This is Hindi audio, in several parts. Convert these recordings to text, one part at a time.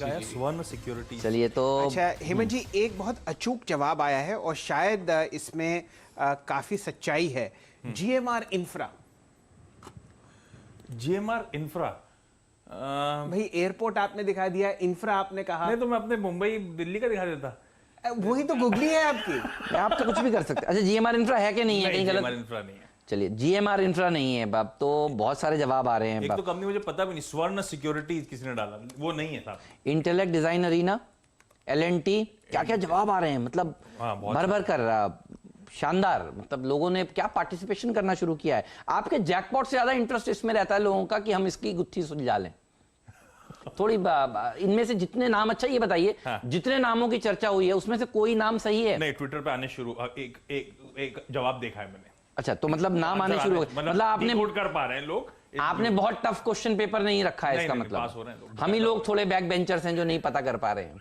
एक आया स्वर्ण सिक्योरिटी। चलिए तो अच्छा हेमंत जी, एक बहुत अचूक जवाब आया है और शायद इसमें काफी सच्चाई है। GMR infra. जीएमआर इंफ्रा, भाई एयरपोर्ट आपने दिखा दिया, इंफ्रा आपने कहा। नहीं तो मैं अपने मुंबई दिल्ली का दिखा देता। वही तो गुगली है आपकी। आप तो कुछ भी कर सकते हैं। अच्छा जीएमआर इंफ्रा है कि नहीं है? कहीं जीएमआर गलत? इंफ्रा नहीं है। चलिए जीएमआर इंफ्रा नहीं है बाप, तो बहुत सारे जवाब आ रहे हैं एक बाप। तो कंपनी मुझे पता भी नहीं, स्वर्ण सिक्योरिटी किसी ने डाला, वो नहीं है साहब। इंटेलेक्ट डिजाइन अरीना, एलएनटी, क्या क्या जवाब आ रहे हैं, मतलब हाँ, भर भर कर शानदार। मतलब लोगों ने क्या पार्टिसिपेशन करना शुरू किया है। आपके जैकपॉट से ज्यादा इंटरेस्ट इसमें रहता है लोगों का कि हम इसकी गुत्थी सुलझा लें। थोड़ी इनमें से जितने नाम, अच्छा ये बताइए, हाँ। जितने नामों की चर्चा हुई है उसमें से कोई नाम सही है? नहीं, ट्विटर पे आने शुरू, एक जवाब देखा है मैंने। अच्छा तो मतलब नाम आने शुरू हो गए, मतलब आपने डिकोड कर पा रहे हैं लोग। आपने बहुत टफ क्वेश्चन पेपर नहीं रखा है, इसका नहीं, मतलब पास हो रहे हैं लोग। हम ही लोग थोड़े बैक बेंचर्स हैं जो नहीं पता कर पा रहे हैं।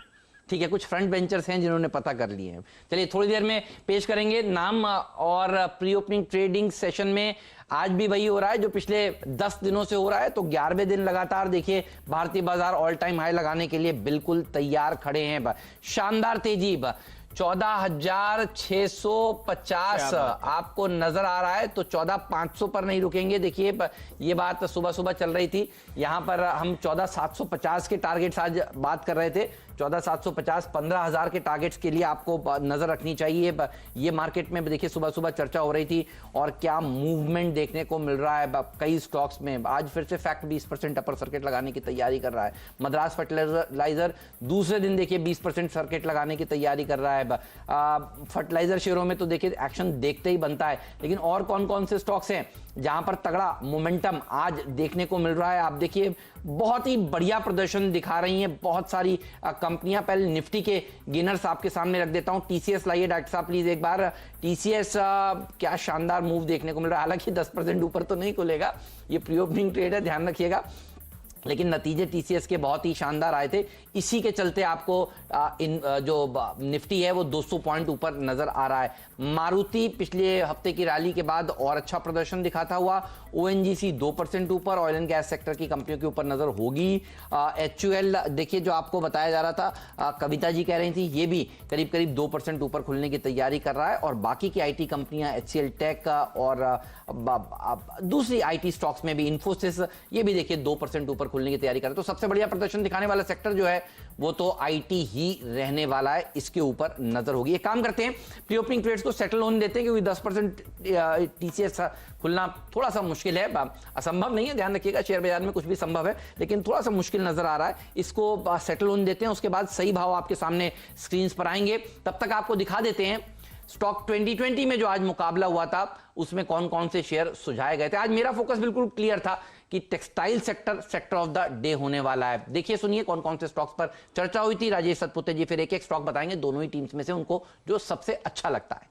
ठीक है, कुछ फ्रंट बेंचर्स हैं जिन्होंने पता कर लिए हैं। चलिए थोड़ी देर में पेश करेंगे नाम। और प्री ओपनिंग ट्रेडिंग सेशन में आज भी वही हो रहा है जो पिछले 10 दिनों से हो रहा है। तो 11वें दिन लगातार देखिए भारतीय बाजार ऑल टाइम हाई लगाने के लिए बिल्कुल तैयार खड़े हैं। शानदार तेजी, 14,650 आपको नजर आ रहा है। तो 14,500 पर नहीं रुकेंगे। देखिए ये बात सुबह सुबह चल रही थी, यहां पर हम 14,750 के टारगेट्स आज बात कर रहे थे। 14,750, 15,000 के टारगेट्स के लिए आपको नजर रखनी चाहिए। ये मार्केट में देखिए सुबह सुबह चर्चा हो रही थी और क्या मूवमेंट देखने को मिल रहा है कई स्टॉक्स में। आज फिर से फैक्ट 20% अपर सर्किट लगाने की तैयारी कर रहा है। मद्रास फर्टिलाइजर दूसरे दिन देखिए 20% सर्किट लगाने की तैयारी कर रहा है। फर्टिलाइजर शेयरों में तो देखिए एक्शन देखते ही बनता है, लेकिन और कौन कौन से स्टॉक्स हैं जहां पर तगड़ा मोमेंटम आज देखने को मिल रहा है? आप देखिए बहुत ही बढ़िया प्रदर्शन दिखा रही हैं बहुत सारी कंपनियां। पहले निफ्टी के गेनर्स आपके सामने रख देता हूं। टीसीएस लाइए डॉक्टर साहब प्लीज एक बार। टीसीएस क्या शानदार मूव देखने को मिल रहा है। हालांकि 10% ऊपर तो नहीं खुलेगा, ये प्री ओपनिंग ट्रेड है, ध्यान रखिएगा, लेकिन नतीजे टीसीएस के बहुत ही शानदार आए थे। इसी के चलते आपको जो निफ्टी है वो 200 पॉइंट ऊपर नजर आ रहा है। मारुति पिछले हफ्ते की रैली के बाद और अच्छा प्रदर्शन दिखाता हुआ। ओएनजीसी 2% ऊपर, ऑयल एंड गैस सेक्टर की कंपनियों के ऊपर नजर होगी। एचयूएल देखिए जो आपको बताया जा रहा था, कविता जी कह रही थी, ये भी करीब करीब 2% ऊपर खुलने की तैयारी कर रहा है। और बाकी की आईटी कंपनियां एचसीएल टेक और दूसरी आईटी स्टॉक्स में भी इन्फोसिस, ये भी देखिए 2% ऊपर खुलने की तैयारी कर रहे हैं। तो सबसे बढ़िया प्रदर्शन दिखाने वाला सेक्टर जो है वो तो आईटी ही रहने वाला है, इसके ऊपर नजर होगी। एक काम करते हैं, प्री ओपनिंग ट्रेड्स को सेटल होने देते हैं क्योंकि 10% टीसीएस खुलना थोड़ा सा मुश्किल है, असंभव नहीं है, ध्यान रखिएगा, शेयर बाजार में कुछ भी संभव है, लेकिन थोड़ा सा मुश्किल नजर आ रहा है। इसको सेटल होने देते हैं, उसके बाद सही भाव आपके सामने स्क्रीन पर आएंगे। तब तक आपको दिखा देते हैं स्टॉक 2020 में जो आज मुकाबला हुआ था उसमें कौन कौन से शेयर सुझाए गए थे। आज मेरा फोकस बिल्कुल क्लियर था कि textile sector of the day होने वाला है। देखिए सुनिए कौन कौन से स्टॉक्स पर चर्चा हुई थी। राजेश सतपुते जी फिर एक एक स्टॉक बताएंगे, दोनों ही टीम्स में से उनको जो सबसे अच्छा लगता है।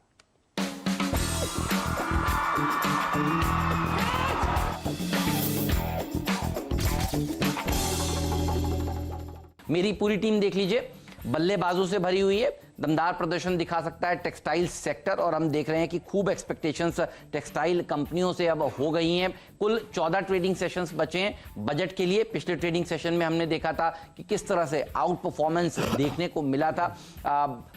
मेरी पूरी टीम देख लीजिए, बल्लेबाजों से भरी हुई है, दमदार प्रदर्शन दिखा सकता है टेक्सटाइल सेक्टर। और हम देख रहे हैं कि खूब एक्सपेक्टेशंस टेक्सटाइल कंपनियों से अब हो गई हैं। कुल 14 ट्रेडिंग सेशंस बचे हैं बजट के लिए। पिछले ट्रेडिंग सेशन में हमने देखा था कि किस तरह से आउट परफॉर्मेंस देखने को मिला था।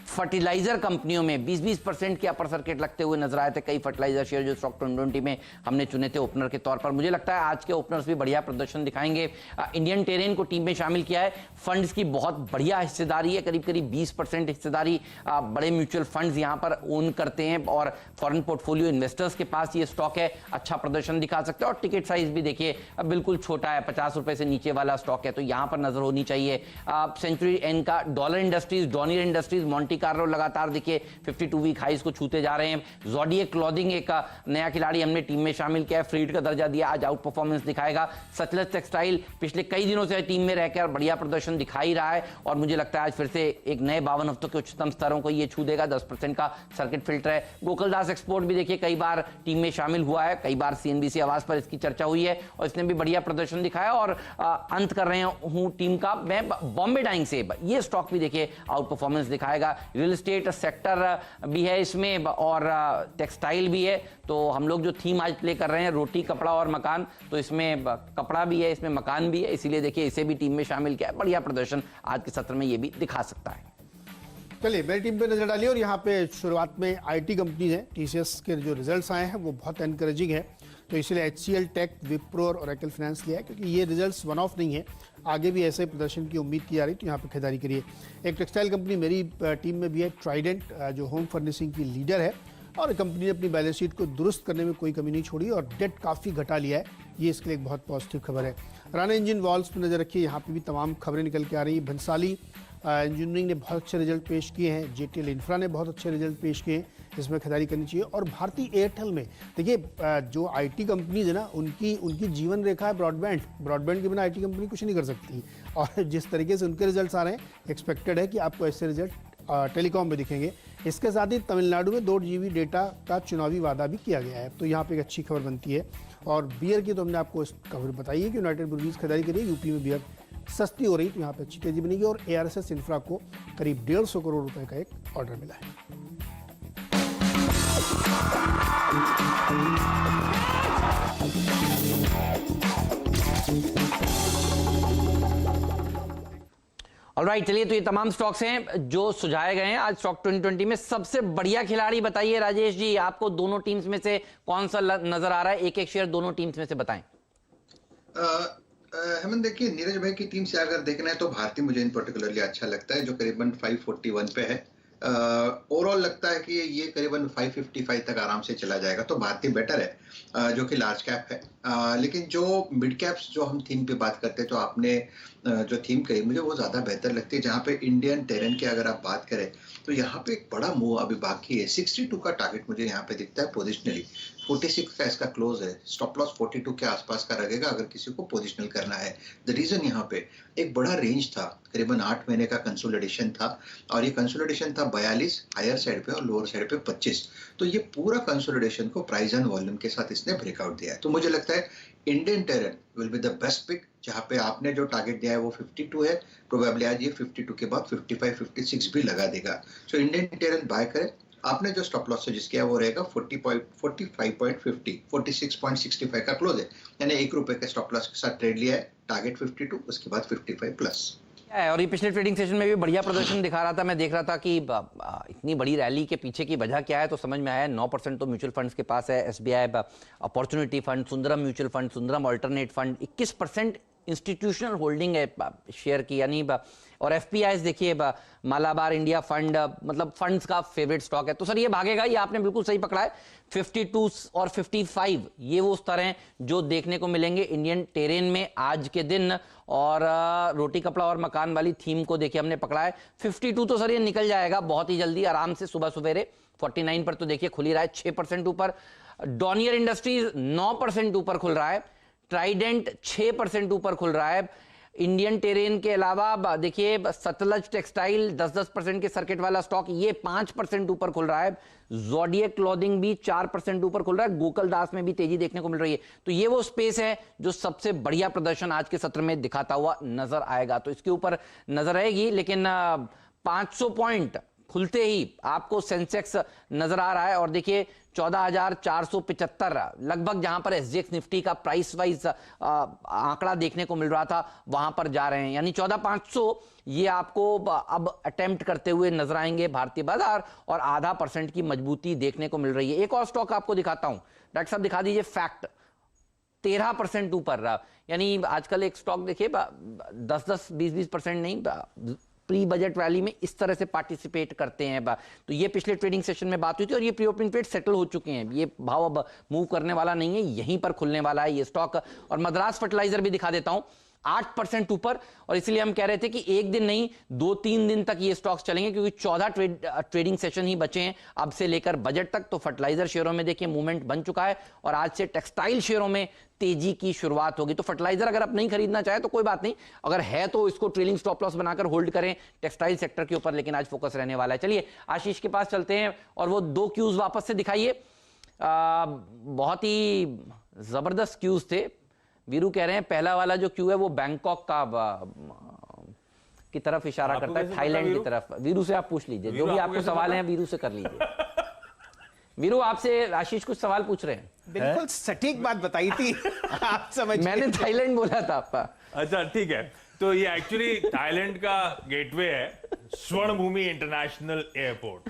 फर्टिलाइजर कंपनियों में 20% के अपर सर्किट लगते हुए नजर आए थे कई फर्टिलाइजर शेयर जो स्टॉक 2020 में हमने चुने थे ओपनर के तौर पर। मुझे लगता है आज के ओपनर्स भी बढ़िया प्रदर्शन दिखाएंगे। इंडियन टेरेन को टीम में शामिल किया है। फंड्स की बहुत बढ़िया हिस्सेदारी है, करीब करीब 20% हिस्सेदारी बड़े म्यूचुअल फंड्स यहां पर ओन करते हैं और फॉरेन पोर्टफोलियो इन्वेस्टर्स के पास ये स्टॉक है, अच्छा प्रदर्शन दिखा सकते हैं। और टिकट साइज भी देखिए बिल्कुल छोटा है, 50 रुपए से नीचे वाला स्टॉक है, तो यहां पर नजर होनी चाहिए। सेंचुरी एन का, dollar industries, Dornier industries, Monty Carlo लगातार देखिए 52 वीक हाइज को छूते जा रहे हैं। ज़ोडिएक क्लॉथिंग एक नया खिलाड़ी हमने टीम में शामिल किया है, फ्रीड का दर्जा दिया, आज आउट परफॉर्मेंस दिखाएगा। सचलज टेक्सटाइल पिछले कई दिनों से टीम में रहकर बढ़िया प्रदर्शन दिखा ही रहा है और मुझे लगता है आज फिर से एक नए 52 हफ्तों के उच्चतम न्यूनतम स्तरों को ये छू देगा। 10% का सर्किट फिल्टर है। गोकुलदास एक्सपोर्ट भी देखिए कई बार टीम में शामिल हुआ है, कई बार सीएनबीसी आवाज पर इसकी चर्चा हुई है और इसने भी बढ़िया प्रदर्शन दिखाया। और अंत कर रहे हूं टीम का मैं बॉम्बे डाइंग से, ये स्टॉक भी देखिए आउट परफॉर्मेंस दिखाएगा। रियल एस्टेट सेक्टर भी है इसमें और टेक्सटाइल भी है। तो हम लोग जो थीम आज प्ले कर रहे हैं रोटी, कपड़ा और मकान, तो इसमें कपड़ा भी है, इसमें मकान भी है, इसीलिए देखिए इसे भी टीम में शामिल किया है। बढ़िया प्रदर्शन आज के सत्र में ये भी दिखा सकता है। चलिए मेरी टीम पे नजर डालिए और यहाँ पे शुरुआत में आईटी कंपनी है, टीसीएस के जो रिजल्ट्स आए हैं वो बहुत एनकरेजिंग है, तो इसलिए एचसीएल टेक, विप्रो और ओरेकल फाइनेंस लिया है क्योंकि ये रिजल्ट्स वन ऑफ नहीं है, आगे भी ऐसे प्रदर्शन की उम्मीद की जा रही, तो यहाँ पे खरीदारी करिए। एक टेक्सटाइल कंपनी मेरी टीम में भी है, ट्राइडेंट, जो होम फर्निशिंग की लीडर है और कंपनी ने अपनी बैलेंस शीट को दुरुस्त करने में कोई कमी नहीं छोड़ी और डेट काफ़ी घटा लिया है, ये इसके लिए एक बहुत पॉजिटिव खबर है। राणा इंजन वॉल्व्स पर नजर रखिए, यहाँ पे भी तमाम खबरें निकल के आ रही है। भंसाली इंजीनियरिंग ने बहुत अच्छे रिजल्ट पेश किए हैं, जेटीएल इंफ्रा ने बहुत अच्छे रिजल्ट पेश किए हैं, इसमें खरीदारी करनी चाहिए। और भारतीय एयरटेल में देखिए जो आईटी कंपनीज है ना उनकी जीवन रेखा है ब्रॉडबैंड के बिना आईटी कंपनी कुछ नहीं कर सकती और जिस तरीके से उनके रिजल्ट्स आ रहे हैं एक्सपेक्टेड है कि आपको ऐसे रिजल्ट टेलीकॉम में दिखेंगे। इसके साथ ही तमिलनाडु में 2 GB डेटा का चुनावी वादा भी किया गया है, तो यहाँ पे एक अच्छी खबर बनती है। और बियर की तो हमने आपको खबर बताई है कि यूनाइटेड ब्रूअरीज खरीदारी करिए, यूपी में बियर सस्ती हो रही, तो यहाँ पे अच्छी तेजी बनेगी। और एआरएसएस इंफ्रा को करीब 150 करोड़ रुपए का एक ऑर्डर मिला है। ऑलराइट, चलिए तो ये तमाम स्टॉक्स हैं जो सुझाए गए हैं आज स्टॉक 2020 में। सबसे बढ़िया खिलाड़ी बताइए राजेश जी, आपको दोनों टीम्स में से कौन सा नजर आ रहा है? एक शेयर दोनों टीम्स में से बताएं। हेमंत, देखिए नीरज भाई की टीम से अगर देखना है तो भारतीय मुझे इन पर्टिकुलरली अच्छा लगता है, जो करीबन 541 पे है। ओवरऑल लगता है कि ये करीबन 555 तक आराम से चला जाएगा, तो भारतीय बेटर है जो कि लार्ज कैप है। लेकिन जो मिड कैप्स जो हम थीम पे बात करते हैं, तो आपने जो थीम कही मुझे वो ज्यादा बेहतर लगती है, जहाँ पे इंडियन टेरेन की अगर आप बात करें तो यहाँ पे एक बड़ा मूव अभी बाकी है। 62 का टारगेट मुझे यहाँ पे दिखता है पोजिशनली, 46 का इसका क्लोज है, स्टॉप लॉस 42 के आसपास का लगेगा अगर किसी को पोजिशनल करना है। द रीजन यहाँ पे एक बड़ा रेंज था, करीबन 8 महीने का कंसोलिडेशन था और ये कंसोलिडेशन था 42 हायर साइड पे और लोअर साइड पे 25, तो ये पूरा कंसोलिडेशन को प्राइस एंड वॉल्यूम के साथ इसने ब्रेकआउट दिया है। तो मुझे लगता है Indian Terrain will be the best pick, जहाँ पे आपने जो टारगेट दिया है वो 52 है, प्रोबेबली आज ये 52 के बाद 55-56 भी लगा देगा। सो इंडियन टेरेन बाय करें। आपने जो स्टॉप लॉस सजेस्ट किया वो रहेगा 45.50, 46.65 का क्लोज है, यानी ₹1 के स्टॉप लॉस के साथ ट्रेड लिया है, टारगेट 52, उसके बाद 55 प्लस। और ये पिछले ट्रेडिंग सेशन में भी बढ़िया प्रदर्शन दिखा रहा था। मैं देख रहा था कि इतनी बड़ी रैली के पीछे की वजह क्या है, तो समझ में आया 9% तो म्यूचुअल फंड्स के पास है, SBI opportunity fund, Sundaram mutual fund, Sundaram alternate fund, 21% institutional holding है शेयर की, यानी और एफपीआई देखिए मालाबार इंडिया फंड, मतलब फंड्स का फेवरेट स्टॉक है। तो सर ये भागेगा, ये आपने बिल्कुल सही पकड़ा है। 52 और 55 ये वो स्तर हैं जो देखने को मिलेंगे इंडियन टेरेन में आज के दिन। और रोटी, कपड़ा और मकान वाली थीम को देखिए हमने पकड़ा है। 52 तो सर ये निकल जाएगा बहुत ही जल्दी आराम से सुबह सवेरे। 49 पर तो देखिए खुल ही रहा है 6% ऊपर। डॉनियर इंडस्ट्रीज 9% ऊपर खुल रहा है। ट्राइडेंट 6% ऊपर खुल रहा है। इंडियन टेरेन के अलावा देखिए सतलज टेक्सटाइल 10% के सर्किट वाला स्टॉक, ये 5% ऊपर खुल रहा है। ज़ोडिएक क्लॉथिंग भी 4% ऊपर खुल रहा है। गोकुलदास में भी तेजी देखने को मिल रही है। तो ये वो स्पेस है जो सबसे बढ़िया प्रदर्शन आज के सत्र में दिखाता हुआ नजर आएगा, तो इसके ऊपर नजर रहेगी। लेकिन 500 पॉइंट खुलते ही आपको सेंसेक्स नजर आ रहा है और देखिए 14,475 लगभग, जहां पर एसजीएक्स निफ्टी का प्राइस वाइज आंकड़ा देखने को मिल रहा था वहां पर जा रहे हैं, यानी 14,500 ये आपको अब अटेम्प्ट करते हुए नजर आएंगे भारतीय बाजार और 0.5% की मजबूती देखने को मिल रही है। एक और स्टॉक आपको दिखाता हूं, डॉक्टर साहब दिखा दीजिए, फैक्ट 13% ऊपर, यानी आजकल एक स्टॉक देखिए 10-10, 20-20% नहीं, प्री बजट रैली में इस तरह से पार्टिसिपेट करते हैं। तो ये पिछले ट्रेडिंग सेशन में बात हुई थी और ये प्री ओपनिंग ट्रेड सेटल हो चुके हैं, ये भाव अब मूव करने वाला नहीं है, यहीं पर खुलने वाला है ये स्टॉक। और मद्रास फर्टिलाइजर भी दिखा देता हूं, 8% ऊपर। और इसलिए हम कह रहे थे कि एक दिन नहीं 2-3 दिन तक ये स्टॉक्स चलेंगे, क्योंकि 14 ट्रेडिंग सेशन ही बचे हैं अब से लेकर बजट तक। तो फर्टिलाइजर शेयरों में देखिए मूवमेंट बन चुका है और आज से टेक्सटाइल शेयरों में तेजी की शुरुआत होगी। तो फर्टिलाइजर अगर आप नहीं खरीदना चाहे तो कोई बात नहीं, अगर है तो इसको ट्रेलिंग स्टॉप लॉस बनाकर होल्ड करें टेक्सटाइल सेक्टर के ऊपर, लेकिन आज फोकस रहने वाला है। चलिए आशीष के पास चलते हैं और वो 2 क्यूज वापस से दिखाइए। बहुत ही जबरदस्त क्यूज थे। वीरू कह रहे हैं पहला वाला जो क्यू है वो बैंकॉक का की तरफ इशारा करता है, थाईलैंड की तरफ। वीरू से आप पूछ लीजिए, जो भी आपको सवाल है वीरू से कर लीजिए। वीरू आपसे आशीष कुछ सवाल पूछ रहे हैं। बिल्कुल सटीक बात बताई थी आप समझ। मैंने थाईलैंड बोला था आपका। अच्छा ठीक है, तो ये एक्चुअली थाईलैंड का गेटवे है, स्वर्ण भूमि इंटरनेशनल एयरपोर्ट।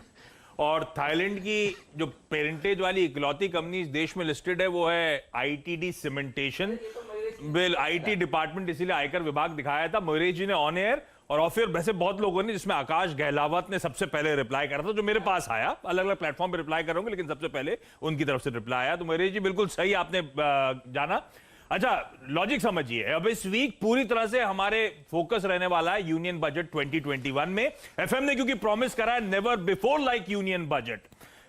और थाईलैंड की जो पेरेंटेज वाली इकलौती कंपनी इस देश में लिस्टेड है वो है ITD cementation. Bill IT department इसीलिए आयकर विभाग दिखाया था, मोरेश जी ने ऑन एयर और ऑफ एयर वैसे बहुत लोगों ने, जिसमें आकाश गहलावत ने सबसे पहले रिप्लाई करा था, जो मेरे पास आया। अलग अलग प्लेटफॉर्म पे रिप्लाई करूंगा लेकिन सबसे पहले उनकी तरफ से रिप्लाई आया। तो मोरेश जी बिल्कुल सही आपने जाना। अच्छा लॉजिक समझिए, अब इस वीक पूरी तरह से हमारे फोकस रहने वाला है यूनियन बजट 2021 में। एफएम ने क्योंकि प्रॉमिस करा है never before like union budget.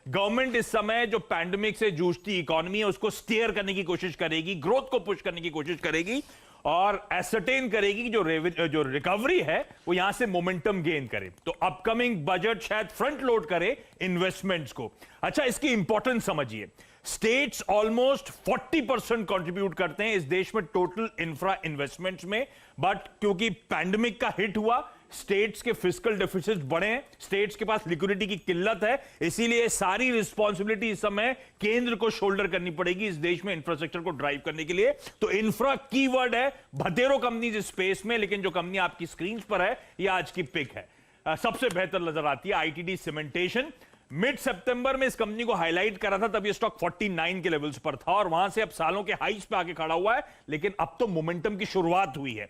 Government इस समय जो पैंडेमिक से जूझती इकोनॉमी है उसको स्टीयर करने की कोशिश करेगी, ग्रोथ को पुश करने की कोशिश करेगी और एसर्टेन करेगी कि जो रिकवरी है वो यहां से मोमेंटम गेन करे। तो अपकमिंग बजट शायद फ्रंट लोड करे इन्वेस्टमेंट्स को। अच्छा इसकी इंपॉर्टेंस समझिए, स्टेट्स ऑलमोस्ट 40% कंट्रीब्यूट करते हैं इस देश में टोटल इंफ्रा इन्वेस्टमेंट्स में, बट क्योंकि पैंडेमिक का हिट हुआ स्टेट्स के फिस्कल डेफिसिट बढ़े हैं, स्टेट्स के पास लिक्विडिटी की किल्लत है, इसीलिए सारी रिस्पांसिबिलिटी इस समय केंद्र को शोल्डर करनी पड़ेगी इस देश में इंफ्रास्ट्रक्चर को ड्राइव करने के लिए। तो इंफ्रा कीवर्ड है, भतेरो कंपनीज इस स्पेस में, लेकिन जो कंपनी आपकी स्क्रीन पर है ये आज की पिक है, सबसे बेहतर नजर आती है आईटीडी सीमेंटेशन। मिड सितंबर में इस कंपनी को हाईलाइट करा था, तब ये स्टॉक 49 के लेवल्स पर था और वहां से अब सालों के हाइस पे आके खड़ा हुआ है, लेकिन अब तो मोमेंटम की शुरुआत हुई है।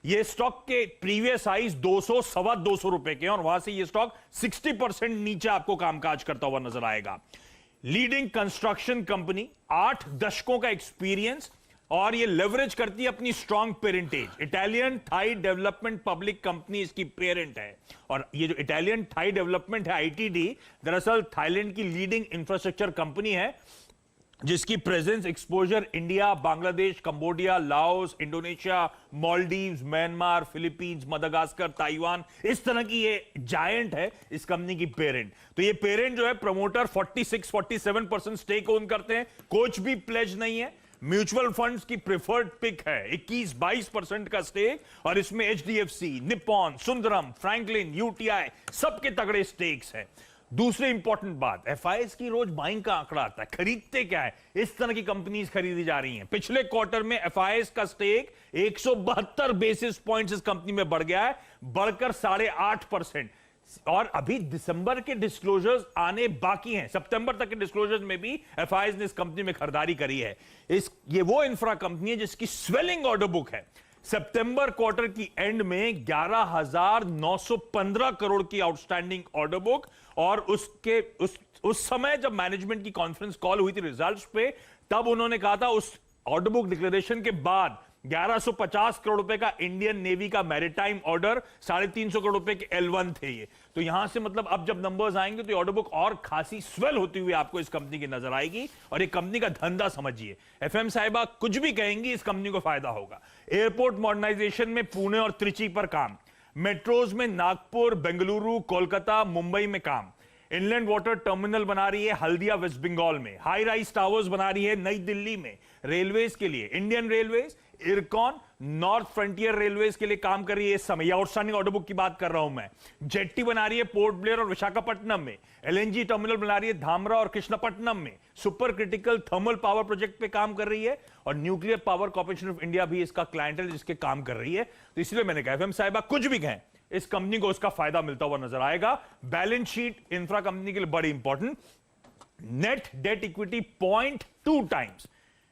ये स्टॉक के प्रीवियस हाइस 200 सवा 200 रुपए के और वहां से ये स्टॉक 60% नीचे आपको कामकाज करता हुआ नजर आएगा। लीडिंग कंस्ट्रक्शन कंपनी, 8 दशकों का एक्सपीरियंस और ये लेवरेज करती है अपनी strong parentage. Italian Thai development public company इसकी पेरेंट है और ये जो इटालियन थाई डेवलपमेंट है आईटीडी, दरअसल थाईलैंड की लीडिंग इंफ्रास्ट्रक्चर कंपनी है जिसकी presence exposure India, Bangladesh, Cambodia, Laos, Indonesia, Maldives, Myanmar, Philippines, Madagascar, Taiwan, इस तरह की ये जायंट है इस कंपनी की पेरेंट। तो ये पेरेंट जो है प्रमोटर 46-47% स्टेक ओन करते हैं, कोच भी प्लेज नहीं है। म्यूचुअल फंड्स की प्रेफर्ड पिक है 21-22% का स्टेक और इसमें HDFC, Nippon, Sundaram, Franklin, UTI सबके तगड़े स्टेक्स हैं। दूसरी इंपॉर्टेंट बात, एफआईएस की रोज बाइंग का आंकड़ा आता है, खरीदते क्या है, इस तरह की कंपनीज खरीदी जा रही हैं। पिछले क्वार्टर में एफआईएस का स्टेक 172 बेसिस पॉइंट्स इस कंपनी में बढ़ गया है, बढ़कर 8.5%। और अभी दिसंबर के डिस्क्लोजर्स आने बाकी हैं, सितंबर तक के डिस्क्लोजर्स में भी एफआईएस ने इस कंपनी में खरीदारी करी है। ये वो इंफ्रा कंपनी है जिसकी स्वेलिंग ऑर्डर बुक है। सितंबर क्वार्टर की एंड में 11,915 करोड़ की आउटस्टैंडिंग ऑर्डर बुक और उस समय जब मैनेजमेंट की कॉन्फ्रेंस कॉल हुई थी रिजल्ट्स पे, तब उन्होंने कहा था उस ऑर्डर बुक डिक्लेरेशन के बाद 1150 करोड़ रुपए का इंडियन नेवी का मैरिटाइम ऑर्डर, 350 करोड़ रुपए के L1 थे ये। तो यहां से मतलब अब जब नंबर्स आएंगे तो ये ऑर्डर बुक और खासी स्वेल होती हुई आपको इस कंपनी की नजर आएगी और ये कंपनी का धंधा समझिए। एफएम साहिबा कुछ भी कहेंगी इस कंपनी को फायदा होगा। एयरपोर्ट मॉडर्नाइजेशन में पुणे और त्रिची पर काम, मेट्रोज में नागपुर, बेंगलुरु, कोलकाता, मुंबई में काम, इनलैंड वाटर टर्मिनल बना रही है हल्दिया वेस्ट बंगाल में, हाई राइज टावर्स बना रही है नई दिल्ली में, रेलवेज के लिए Indian railways, IRCON, north frontier railways के लिए काम कर रही है इस समय, आउटस्टैंडिंग ऑर्डर बुक की बात कर रहा हूं मैं। जेट्टी बना रही है पोर्ट ब्लेयर और विशाखापट्टनम में, एलएनजी टर्मिनल बना रही है धामरा और कृष्णापट्टनम में, super critical thermal power project पे काम कर रही है और nuclear power corporation of India भी इसका क्लाइंट है जिसके काम कर रही है। तो इसलिए मैंने कहा एफएम साहिबा कुछ भी कहें इस कंपनी को उसका फायदा मिलता हुआ नजर आएगा। बैलेंस शीट इंफ्रा कंपनी के लिए बड़ी important, net debt equity 0.2 times,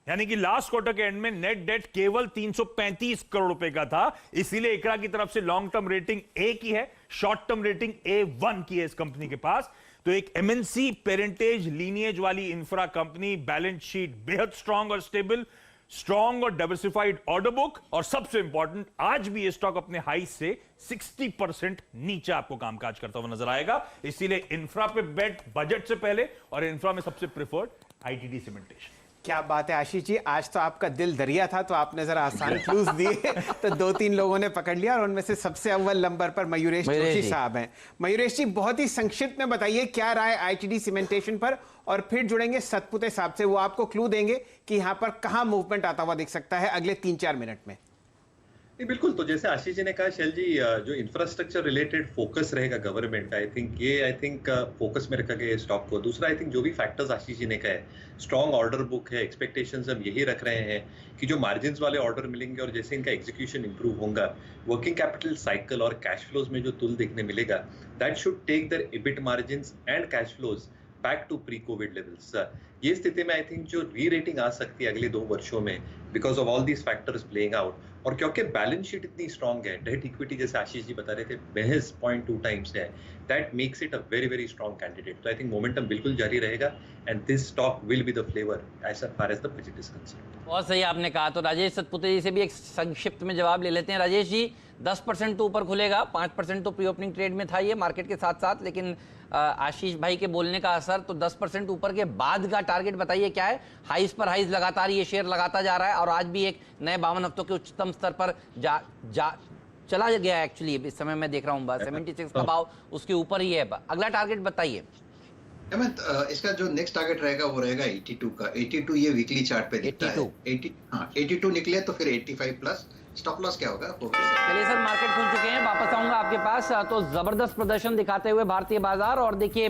यानी कि लास्ट क्वार्टर के एंड में नेट डेट केवल 335 करोड़ रुपए का था, इसीलिए इकरा की तरफ से लॉन्ग टर्म रेटिंग ए की है, शॉर्ट टर्म रेटिंग A1 की है इस कंपनी के पास। तो एक एमएनसी पेरेंटेज लीनिएज वाली इंफ्रा कंपनी, बैलेंस शीट बेहद स्ट्रांग और स्टेबल, स्ट्रॉन्ग और डाइवर्सिफाइड ऑर्डर बुक, और सबसे इंपॉर्टेंट, आज भी ये स्टॉक अपने हाई से 60% नीचे आपको कामकाज करता हुआ नजर आएगा। इसीलिए इंफ्रा पे बेट बजट से पहले, और इंफ्रा में सबसे प्रिफर्ड आईटीडी सीमेंटेशन। क्या बात है आशीष जी, आज तो आपका दिल दरिया था तो आपने जरा आसान क्लूज दिए तो 2-3 लोगों ने पकड़ लिया, और उनमें से सबसे अव्वल नंबर पर मयूरेश जोशी साहब हैं। मयूरेश जी, बहुत ही संक्षिप्त में बताइए क्या राय आईटीडी सीमेंटेशन पर, और फिर जुड़ेंगे सतपुते साहब से, वो आपको क्लू देंगे कि यहां पर कहां मूवमेंट आता हुआ दिख सकता है अगले 3-4 मिनट में। नहीं, बिल्कुल। तो जैसे आशीष जी ने कहा, शैल जी, जो इंफ्रास्ट्रक्चर रिलेटेड फोकस रहेगा गवर्नमेंट, आई थिंक फोकस में रखा गया स्टॉक को। दूसरा, आई थिंक जो भी फैक्टर्स आशीष जी ने कहे, स्ट्रॉन्ग ऑर्डर बुक है, एक्सपेक्टेशंस हम यही रख रहे हैं कि जो मार्जिन वाले ऑर्डर मिलेंगे और जैसे इनका एग्जीक्यूशन इंप्रूव होगा, वर्किंग कैपिटल साइकिल और कैश फ्लोज में जो तुल देखने मिलेगा, that should take their EBIT margins and cash flows back to pre Covid levels. ये स्थिति में आई थिंक जो री रेटिंग आ सकती है अगले 2 वर्षों में, because of all these factors playing out, और क्योंकि बैलेंस शीट इतनी स्ट्रांग है, डेट इक्विटी जैसे आशीष जी बता रहे थे महज 0.2 टाइम्स है, that makes it a very very strong candidate. तो आई थिंक मोमेंटम बिल्कुल जारी रहेगा, and this stock will be the flavour as far as the budget is concerned. बहुत सही आपने कहा। तो राजेश सतपुते जी से भी एक संक्षिप्त में जवाब ले लेते हैं। राजेश जी, 10% तो ऊपर खुलेगा, 5% तो प्री ओपनिंग ट्रेड में था ये मार्केट के साथ साथ, लेकिन आशीष भाई के बोलने का असर, तो 10% ऊपर के बाद का टारगेट बताइए क्या है। हाइस पर हाइस लगातार ये शेयर लगाता जा रहा है, और आज भी एक नए 52 हफ्तों के उच्चतम स्तर पर चला गया है। एक्चुअली इस समय मैं देख रहा हूँ 76 का भाव उसके ऊपर ही है। अगला टारगेट बताइए। इसका जो नेक्स्ट टारगेट रहेगा वो रहेगा 82 का। 82 ये वीकली चार्ट पे दिखता है। 82 निकले तो फिर 85 प्लस स्टॉप लॉस क्या होगा। चलिए सर, मार्केट खुल चुके हैं, वापस आऊंगा आपके पास। तो जबरदस्त प्रदर्शन दिखाते हुए भारतीय बाजार, और देखिए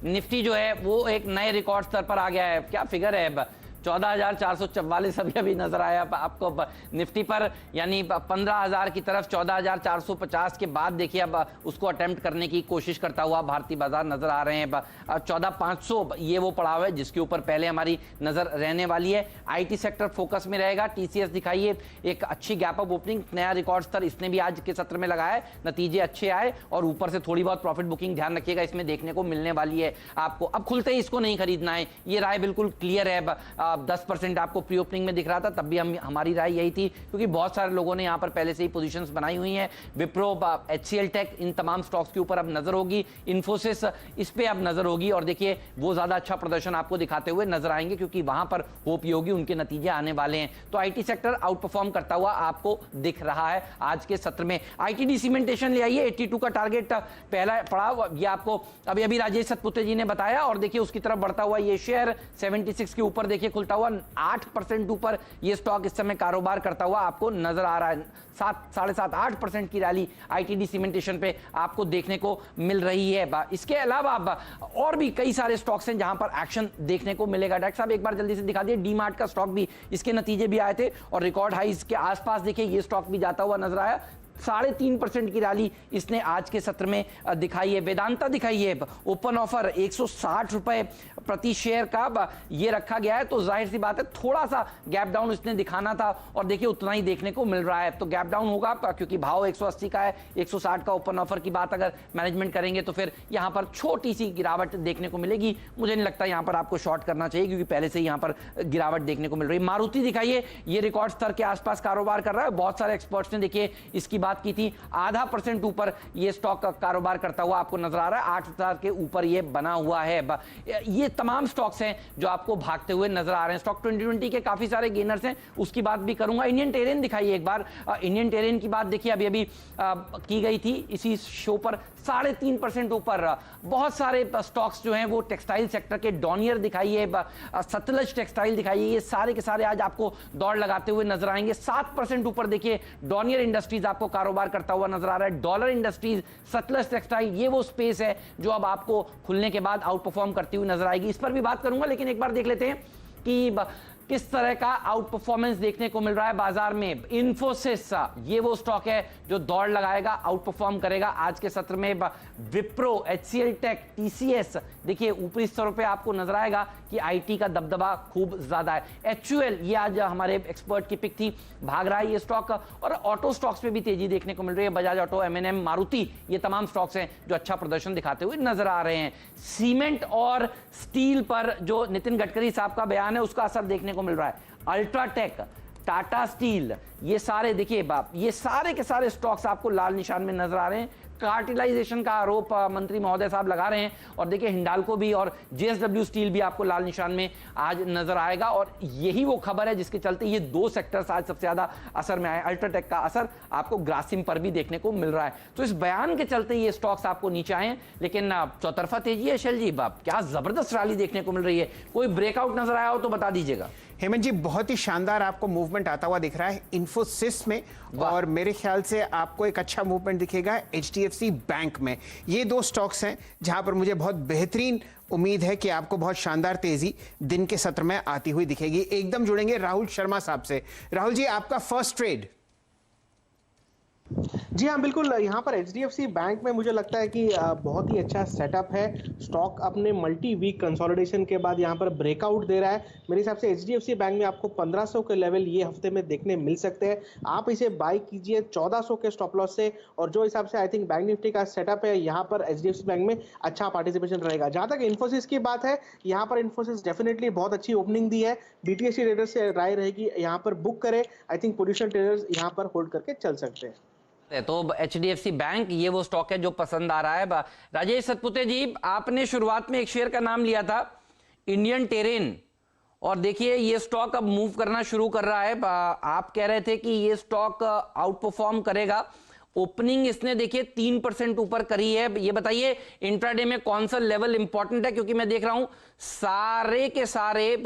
निफ्टी जो है वो एक नए रिकॉर्ड स्तर पर आ गया है। क्या फिगर है, 14,444 अभी नजर आया आपको निफ्टी पर, यानी 15,000 की तरफ 14,450 के बाद देखिए अब उसको अटेम्प्ट करने की कोशिश करता हुआ भारतीय बाजार नजर आ रहे हैं। 14,500 ये वो पड़ाव है जिसके ऊपर पहले हमारी नजर रहने वाली है। आईटी सेक्टर फोकस में रहेगा। टीसीएस दिखाइए एक अच्छी गैप अप ओपनिंग, नया रिकॉर्ड स्तर इसने भी आज के सत्र में लगाया है, नतीजे अच्छे आए, और ऊपर से थोड़ी बहुत प्रॉफिट बुकिंग ध्यान रखिएगा इसमें देखने को मिलने वाली है आपको। अब खुलते ही इसको नहीं खरीदना है, ये राय बिल्कुल क्लियर है। 10% आपको प्री ओपनिंग में दिख रहा था, तब भी हमारी राय यही थी, क्योंकि बहुत सारे लोगों ने यहां पर पहले से ही पोजीशंस बनाई हुई हैं। विप्रो, एचसीएल टेक, इन तमाम स्टॉक्स के ऊपर अब नजर होगी। इन्फोसिस, इस पे अब नजर होगी, और देखिए वो ज्यादा अच्छा प्रदर्शन आपको दिखाते हुए नजर आएंगे, क्योंकि वहां पर होप योगी उनके नतीजे आने वाले हैं। तो आईटी सेक्टर आउट परफॉर्म करता हुआ आपको दिख रहा है आज के सत्र में। आईटीडी सीमेंटेशन ले आइए, 82 का टारगेट पहला पड़ाव ये आपको अभी राजेश सतपुते जी ने बताया, और देखिए उसकी तरफ बढ़ता हुआ ये शेयर 76 के ऊपर देखिए खुलता हुआ 8% ऊपर ये स्टॉक इस समय कारोबार करता हुआ आपको नजर आ रहा है। 7.5-8% की रैली आईटीडी सीमेंटेशन पे आपको देखने को मिल रही है। इसके अलावा और भी कई सारे स्टॉक्स हैं जहां पर एक्शन देखने को मिलेगा। डॉक्टर साहब एक बार जल्दी से दिखा दिए, डी मार्ट का स्टॉक भी, इसके नतीजे भी आए थे और रिकॉर्ड हाइज के आसपास देखिए ये स्टॉक भी जाता हुआ नजर आया। 3.5% की रैली इसने आज के सत्र में दिखाई है। वेदांता दिखाई है, ओपन ऑफर 160 रुपए प्रति शेयर का ये रखा गया है, तो जाहिर सी बात है थोड़ा सा गैप डाउन इसने दिखाना था, और देखिए उतना ही देखने को मिल रहा है। तो गैप डाउन होगा क्योंकि भाव 180 का है, 160 का ओपन ऑफर की बात अगर मैनेजमेंट करेंगे तो फिर यहां पर छोटी सी गिरावट देखने को मिलेगी। मुझे नहीं लगता यहां पर आपको शॉर्ट करना चाहिए, क्योंकि पहले से यहां पर गिरावट देखने को मिल रही है। मारुति दिखाइए, ये रिकॉर्ड स्तर के आसपास कारोबार कर रहा है। बहुत सारे एक्सपर्ट्स ने देखिए इसकी बात की थी, 0.5% ऊपर ये स्टॉक का कारोबार करता हुआ आपको नजर आ रहा है। 8,000 के ऊपर ये बना हुआ है। ये तमाम स्टॉक्स हैं जो आपको भागते हुए नजर आ रहे हैं। स्टॉक 2020 के काफी सारे गेनर्स हैं, उसकी बात भी करूंगा। इंडियन टेरेन दिखाइए एक बार। इंडियन टेरेन की बात देखिए अभी की गई थी इसी शो पर, 3.5% ऊपर। बहुत सारे स्टॉक्स जो हैं वो टेक्सटाइल सेक्टर के, डॉनियर दिखाइए, सतलज टेक्सटाइल दिखाइए, ये सारे के सारे आज आपको दौड़ लगाते हुए नजर आएंगे। 7% ऊपर देखिए डॉनियर इंडस्ट्रीज आपको कारोबार करता हुआ नजर आ रहा है। डॉलर इंडस्ट्रीज, सतलज टेक्सटाइल, ये वो स्पेस है जो अब आपको खुलने के बाद आउट परफॉर्म करती हुई नजर आएगी। इस पर भी बात करूंगा, लेकिन एक बार देख लेते हैं कि किस तरह का आउट परफॉर्मेंस देखने को मिल रहा है बाजार में। इन्फोसिस, ये वो स्टॉक है जो दौड़ लगाएगा, आउट परफॉर्म करेगा आज के सत्र में। विप्रो, एचसीएल टेक, टीसीएस, देखिए ऊपरी स्तरों पे आपको नजर आएगा कि आईटी का दबदबा खूब ज्यादा है। एचयूएल, ये आज हमारे एक्सपर्ट की पिक थी, भाग रहा है ये स्टॉक। और ऑटो स्टॉक्स पे भी तेजी देखने को मिल रही है। बजाज ऑटो, एमएनएम, मारुति, ये तमाम स्टॉक्स हैं जो अच्छा प्रदर्शन दिखाते हुए नजर आ रहे हैं। सीमेंट और स्टील पर जो नितिन गडकरी साहब का बयान है उसका असर देखने को मिल रहा है। अल्ट्राटेक, टाटा स्टील, ये सारे देखिए बाप, ये सारे के सारे स्टॉक्स आपको लाल निशान में नजर आ रहे हैं। कार्टिलाइजेशन का आरोप मंत्री महोदय साहब लगा रहे हैं, और देखिए हिंडाल्को भी और जेएसडब्ल्यू स्टील भी आपको लाल निशान में आज नजर आएगा। और यही वो खबर है जिसके चलते ये दो सेक्टर्स आज सबसे ज्यादा असर में आए। अल्ट्राटेक का असर आपको ग्रासिम पर भी देखने को मिल रहा है। तो इस बयान के चलते ये स्टॉक्स आपको नीचे आए, लेकिन चौतरफा तेजी है। शैल जी, बाप क्या जबरदस्त रैली देखने को मिल रही है, कोई ब्रेकआउट नजर आया हो तो बता दीजिएगा। हेमंत जी, बहुत ही शानदार आपको मूवमेंट आता हुआ दिख रहा है इन्फोसिस में, और मेरे ख्याल से आपको एक अच्छा मूवमेंट दिखेगा एचडीएफसी बैंक में। ये दो स्टॉक्स हैं जहां पर मुझे बहुत बेहतरीन उम्मीद है कि आपको बहुत शानदार तेजी दिन के सत्र में आती हुई दिखेगी। एकदम जुड़ेंगे राहुल शर्मा साहब से। राहुल जी, आपका फर्स्ट ट्रेड। जी हाँ, बिल्कुल। यहाँ पर एचडीएफसी बैंक में मुझे लगता है कि बहुत ही अच्छा सेटअप है। स्टॉक अपने मल्टी वीक कंसोलिडेशन के बाद यहाँ पर ब्रेकआउट दे रहा है। मेरे हिसाब से एचडीएफसी बैंक में आपको 1500 के लेवल ये हफ्ते में देखने मिल सकते हैं। आप इसे बाय कीजिए 1400 के स्टॉप लॉस से, और जो हिसाब से आई थिंक बैंक निफ्टी का सेटअप है, यहाँ पर एचडीएफसी बैंक में अच्छा पार्टिसिपेशन रहेगा। जहाँ तक इन्फोसिस की बात है, यहाँ पर इन्फोसिस डेफिनेटली बहुत अच्छी ओपनिंग दी है। बीटीएससी ट्रेडर्स से राय रहेगी यहाँ पर बुक करें। आई थिंक पोजिशन ट्रेडर्स यहाँ पर होल्ड करके चल सकते हैं। तो एचडीएफसी बैंक ये वो स्टॉक है जो पसंद आ रहा है। राजेश सतपुते जी, आपने शुरुआत में एक शेयर का नाम लिया था, इंडियन टेरेन, और देखिए ये स्टॉक अब मूव करना शुरू कर रहा है। आप कह रहे थे कि ये स्टॉक आउट परफॉर्म करेगा। ओपनिंग इसने देखिए 3% ऊपर करी है। ये बताइए इंट्राडे में कौन सा लेवल इंपॉर्टेंट है, क्योंकि मैं देख रहा हूं सारे के सारे